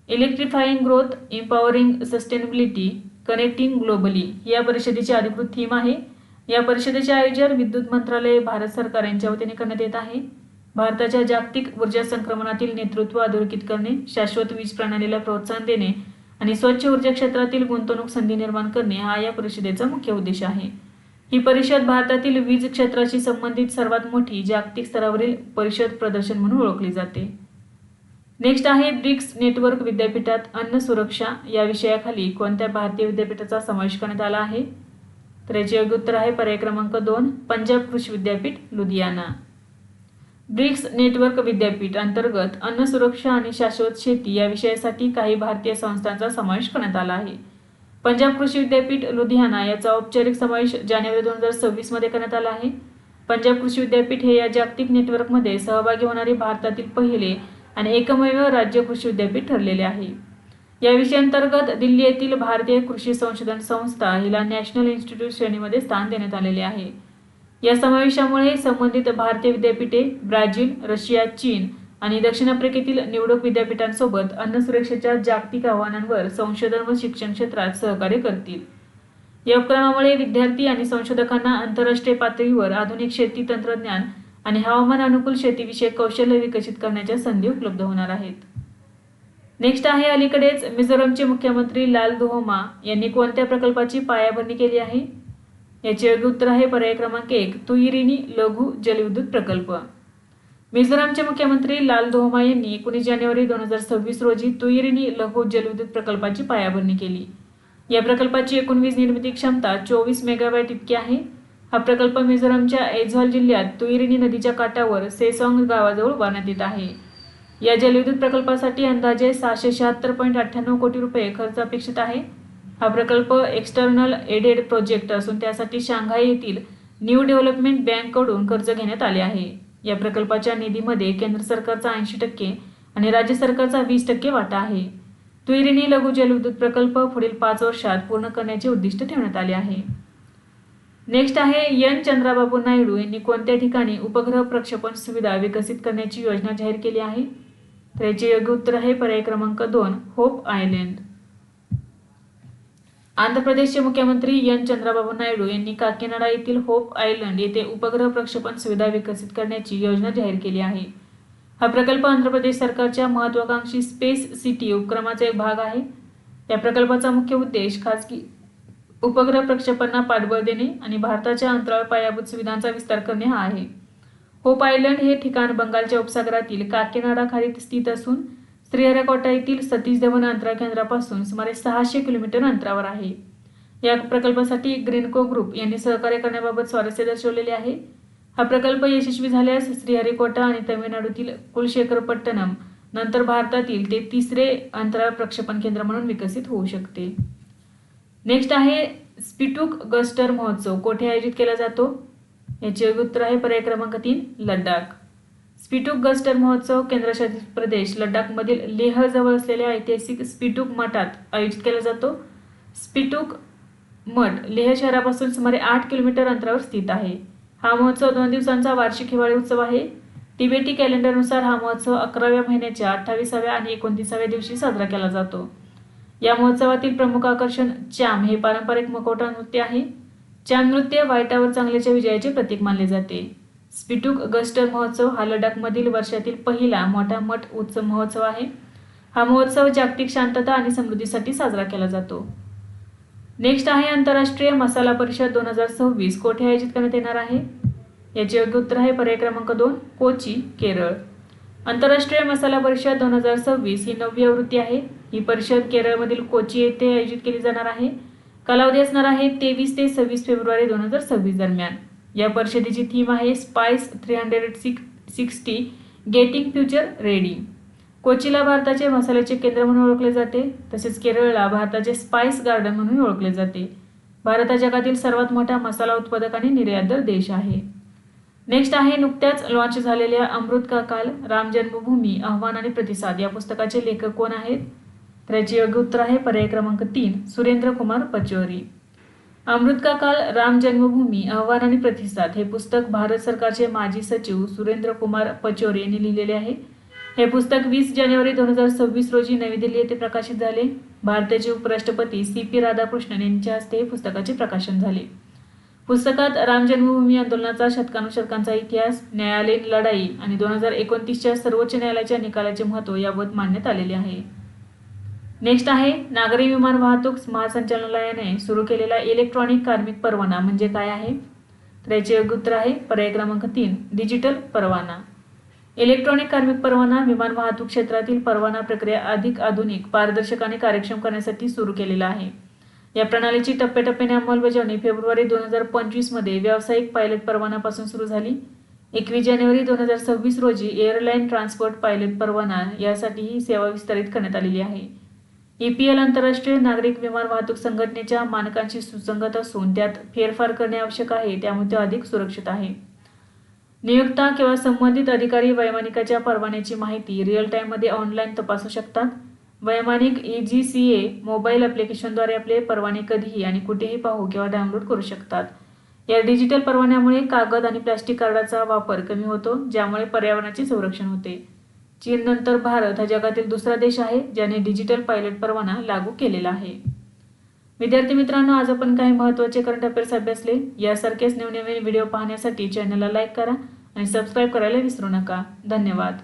[SPEAKER 1] Electrifying growth, empowering sustainability, connecting globally या परिषदेची अधिकृत थीम आहे. या परिषदेचे आयोजन विद्युत मंत्रालय भारत सरकार यांच्या वतीने करण्यात येत आहे. भारताच्या जागतिक ऊर्जा संक्रमणातील नेतृत्व अधोरेखित करणे, शाश्वत वीज प्रणालीला प्रोत्साहन देणे आणि स्वच्छ ऊर्जा क्षेत्रातील गुंतवणूक संधी निर्माण करणे हा या परिषदेचा मुख्य उद्देश आहे. ही परिषद भारतातील वीज क्षेत्राशी संबंधित सर्वात मोठी जागतिक स्तरावरील परिषद प्रदर्शन म्हणून ओळखली जाते. नेक्स्ट आहे ब्रिक्स नेटवर्क विद्यापीठात अन्न सुरक्षा या विषयाखाली कोणत्या भारतीय विद्यापीठाचा समावेश करण्यात आला आहे तर याचे योग्य उत्तर आहे पर्याय क्रमांक 2 पंजाब कृषी विद्यापीठ लुधियाना. ब्रिक्स नेटवर्क विद्यापीठ अंतर्गत अन्न सुरक्षा आणि शाश्वत शेती या विषयासाठी काही भारतीय संस्थांचा समावेश करण्यात आला आहे. पंजाब कृषी विद्यापीठ लुधियाना याचा औपचारिक समावेश जानेवारी 2026 मध्ये करण्यात आला आहे. पंजाब कृषी विद्यापीठ हे या जागतिक नेटवर्कमध्ये सहभागी होणारे भारतातील पहिले आणि एकमेव राज्य कृषी विद्यापीठ ठरलेले आहे. या विषयांतर्गत दिल्ली येथील भारतीय कृषी संशोधन संस्था हिला नॅशनल इन्स्टिट्यूट श्रेणीमध्ये स्थान देण्यात आलेले आहे. या समावेशामुळे संबंधित भारतीय विद्यापीठे ब्राझील, रशिया, चीन आणि दक्षिण आफ्रिकेतील निवडक विद्यापीठांसोबत अन्न सुरक्षेच्या जागतिक आव्हानांवर संशोधन व शिक्षण क्षेत्रात सहकार्य करतील. या उपक्रमामुळे विद्यार्थी आणि संशोधकांना आंतरराष्ट्रीय पातळीवर आधुनिक शेती तंत्रज्ञान आणि हवामान अनुकूल शेतीविषयक कौशल्य विकसित करण्याच्या संधी उपलब्ध होणार आहेत. नेक्स्ट आहे अलीकडेच मिझोरमचे मुख्यमंत्री लाल धोमा यांनी कोणत्या प्रकल्पाची पायाभरणी केली आहे. याचे योग्य उत्तर आहे पर्याय क्रमांक 1 तुईरिनी लघु जलविद्युत प्रकल्प. मिझोरमचे मुख्यमंत्री लाल धोमा यांनी 19 जानेवारी 2026 रोजी तुईरिनी लघु जलविद्युत प्रकल्पाची पायाभरणी केली. या प्रकल्पाची एकूण वीज निर्मिती क्षमता 24 मेगावॅट इतकी आहे. हा प्रकल्प मिझोरमच्या ऐझॉल जिल्ह्यात तुईरिनी नदीच्या काठावर सेसॉंग गावाजवळ उभारण्यात येत आहे. या जलविद्युत प्रकल्पासाठी अंदाजे 676.98 कोटी रुपये खर्च अपेक्षित आहे. हा प्रकल्प एक्सटर्नल एडेड प्रोजेक्ट असून त्यासाठी शांघाय येथील न्यू डेव्हलपमेंट बँककडून कर्ज घेण्यात आले आहे. या प्रकल्पाच्या निधीमध्ये केंद्र सरकारचा 80% आणि राज्य सरकारचा 20% वाटा आहे. तुईरिनी लघु जलविद्युत प्रकल्प पुढील 5 वर्षात पूर्ण करण्याचे उद्दिष्ट ठेवण्यात आले आहे. नेक्स्ट आहे एन चंद्राबाबू नायडू यांनी कोणत्या ठिकाणी उपग्रह प्रक्षेपण सुविधा विकसित करण्याची योजना जाहीर केली आहे तर याचे योग्य उत्तर आहे पर्याय क्रमांक 2 होप आयलँड. आंध्र प्रदेशचे मुख्यमंत्री एन चंद्राबाबू नायडू यांनी काकीनाडा येथील होप आयलँड येथे उपग्रह प्रक्षेपण सुविधा विकसित करण्याची योजना जाहीर केली आहे. हा प्रकल्प आंध्र प्रदेश सरकारच्या महत्त्वाकांक्षी स्पेस सिटी उपक्रमाचा एक भाग आहे. या प्रकल्पाचा मुख्य उद्देश उपग्रह प्रक्षेपणांना पाठबळ देणे आणि भारताच्या अंतराळ पायाभूत सुविधांचा विस्तार करणे हा आहे. होप आयलंड हे ठिकाण बंगालच्या उपसागरातील काकीनाडा खाडीत स्थित असून श्रीहरिकोटा येथील सतीश धवन अंतराळ केंद्रापासून सुमारे 600 किलोमीटर अंतरावर आहे. या प्रकल्पासाठी ग्रीनको ग्रुप यांनी सहकार्य करण्याबाबत स्वारस्य दर्शवलेले आहे. हा प्रकल्प यशस्वी झाल्यास श्रीहरिकोटा आणि तमिळनाडूतील कुलशेखरपट्टणम नंतर भारतातील ते तिसरे अंतराळ प्रक्षेपण केंद्र म्हणून विकसित होऊ शकते. नेक्स्ट आहे स्पिटुक गस्टर महोत्सव कोठे आयोजित केला जातो? याचे योग्य उत्तर आहे पर्याय क्रमांक 3 लडाख. स्पिटुक गस्टर महोत्सव केंद्रशासित प्रदेश लडाखमधील लेह जवळ असलेल्या ऐतिहासिक स्पिटुक मठात आयोजित केला जातो. स्पिटुक मठ लेह शहरापासून सुमारे 8 किलोमीटर अंतरावर स्थित आहे. हा महोत्सव 2 दिवसांचा वार्षिक हिवाळी उत्सव आहे. तिबेटी कॅलेंडरनुसार हा महोत्सव 11व्या महिन्याच्या 28व्या आणि 29व्या दिवशी साजरा केला जातो. या महोत्सवातील प्रमुख आकर्षण चाम हे पारंपरिक मुखवटा नृत्य आहे. चाम नृत्य वाईटावर चांगल्याच्या विजयाचे प्रतीक मानले जाते. स्पिटुक गस्टर महोत्सव हा लडाखमधील वर्षातील पहिला मोठा मठ उत्सव महोत्सव आहे. हा महोत्सव जागतिक शांतता आणि समृद्धीसाठी साजरा केला जातो. नेक्स्ट आहे आंतरराष्ट्रीय मसाला परिषद 2026 कोठे आयोजित करण्यात येणार आहे? याचे योग्य उत्तर आहे पर्याय क्रमांक 2 कोची, केरळ. आंतरराष्ट्रीय मसाला परिषद 2026 ही 9वी आवृत्ती आहे. ही परिषद केरळमधील कोची येथे आयोजित केली जाणार आहे. कालावधी असणार आहे 23 ते 26 फेब्रुवारी 2026 दरम्यान. या परिषदेची थीम आहे स्पाइस 360 गेटिंग फ्युचर रेडी. कोचीला भारताचे मसाल्याचे केंद्र म्हणून ओळखले जाते, तसेच केरळला भारताचे स्पाइस गार्डन म्हणून ओळखले जाते. भारत हा जगातील सर्वात मोठा मसाला उत्पादक आणि निर्यातदार देश आहे. नेक्स्ट आहे नुकत्याच लॉन्च झालेल्या अमृत का काल राम जन्मभूमी आव्हान आणि प्रतिसाद या पुस्तकाचे लेखक कोण आहेत? तर याचे योग्य उत्तर आहे पर्याय क्रमांक 3 सुरेंद्र कुमार पचौरी. अमृत का काल राम जन्मभूमी आव्हान आणि प्रतिसाद हे पुस्तक भारत सरकारचे माजी सचिव सुरेंद्र कुमार पचौरी यांनी लिहिलेले आहे. हे पुस्तक 20 जानेवारी 2026 रोजी नवी दिल्ली येथे प्रकाशित झाले. भारताचे उपराष्ट्रपती CP राधाकृष्णन यांच्या हस्ते हे पुस्तकाचे प्रकाशन झाले. पुस्तकात राम जन्मभूमी आंदोलनाचा शतकानुशतकांचा इतिहास, न्यायालयीन लढाई आणि 2029च्या सर्वोच्च न्यायालयाच्या निकालाचे महत्त्व याबाबत मांडण्यात आलेले आहे. नेक्स्ट आहे नागरी विमान वाहतूक महासंचालनालयाने सुरू केलेला इलेक्ट्रॉनिक कार्मिक परवाना म्हणजे काय आहे? तर याचे योग्य उत्तर आहे पर्याय क्रमांक 3 डिजिटल परवाना. इलेक्ट्रॉनिक कार्मिक परवाना विमान वाहतूक क्षेत्रातील परवाना प्रक्रिया अधिक आधुनिक, पारदर्शक आणि कार्यक्षम करण्यासाठी सुरू केलेला आहे. या प्रणालीची टप्प्याटप्प्याने अंमलबजावणी फेब्रुवारी 2025 मध्ये व्यावसायिक पायलट परवानापासून सुरू झाली. 21 जानेवारी 2026 रोजी एअरलाईन ट्रान्सपोर्ट पायलट परवाना यासाठी ही सेवा विस्तारित करण्यात आलेली आहे. EPL आंतरराष्ट्रीय नागरिक विमान वाहतूक संघटनेच्या मानकांशी सुसंगत असून त्यात फेरफार करणे आवश्यक आहे, त्यामुळे ते अधिक सुरक्षित आहे. नियोक्ता किंवा संबंधित अधिकारी वैमानिकाच्या परवान्याची माहिती रिअल टाइममध्ये ऑनलाईन तपासू शकतात. वैमानिक EGCA मोबाईल ॲप्लिकेशनद्वारे आपले परवाने कधीही आणि कुठेही पाहू किंवा डाउनलोड करू शकतात. या डिजिटल परवान्यामुळे कागद आणि प्लास्टिक कार्डाचा वापर कमी होतो, ज्यामुळे पर्यावरणाचे संरक्षण होते. चीननंतर भारत हा जगातील दुसरा देश आहे ज्याने डिजिटल पायलट परवाना लागू केलेला आहे. विद्यार्थी मित्रांनो, आज आपण काही महत्त्वाचे करंट अफेअर्स अभ्यासले. यासारखेच नवनवीन व्हिडिओ पाहण्यासाठी चॅनलला लाईक करा आणि सबस्क्राईब करायला विसरू नका. धन्यवाद.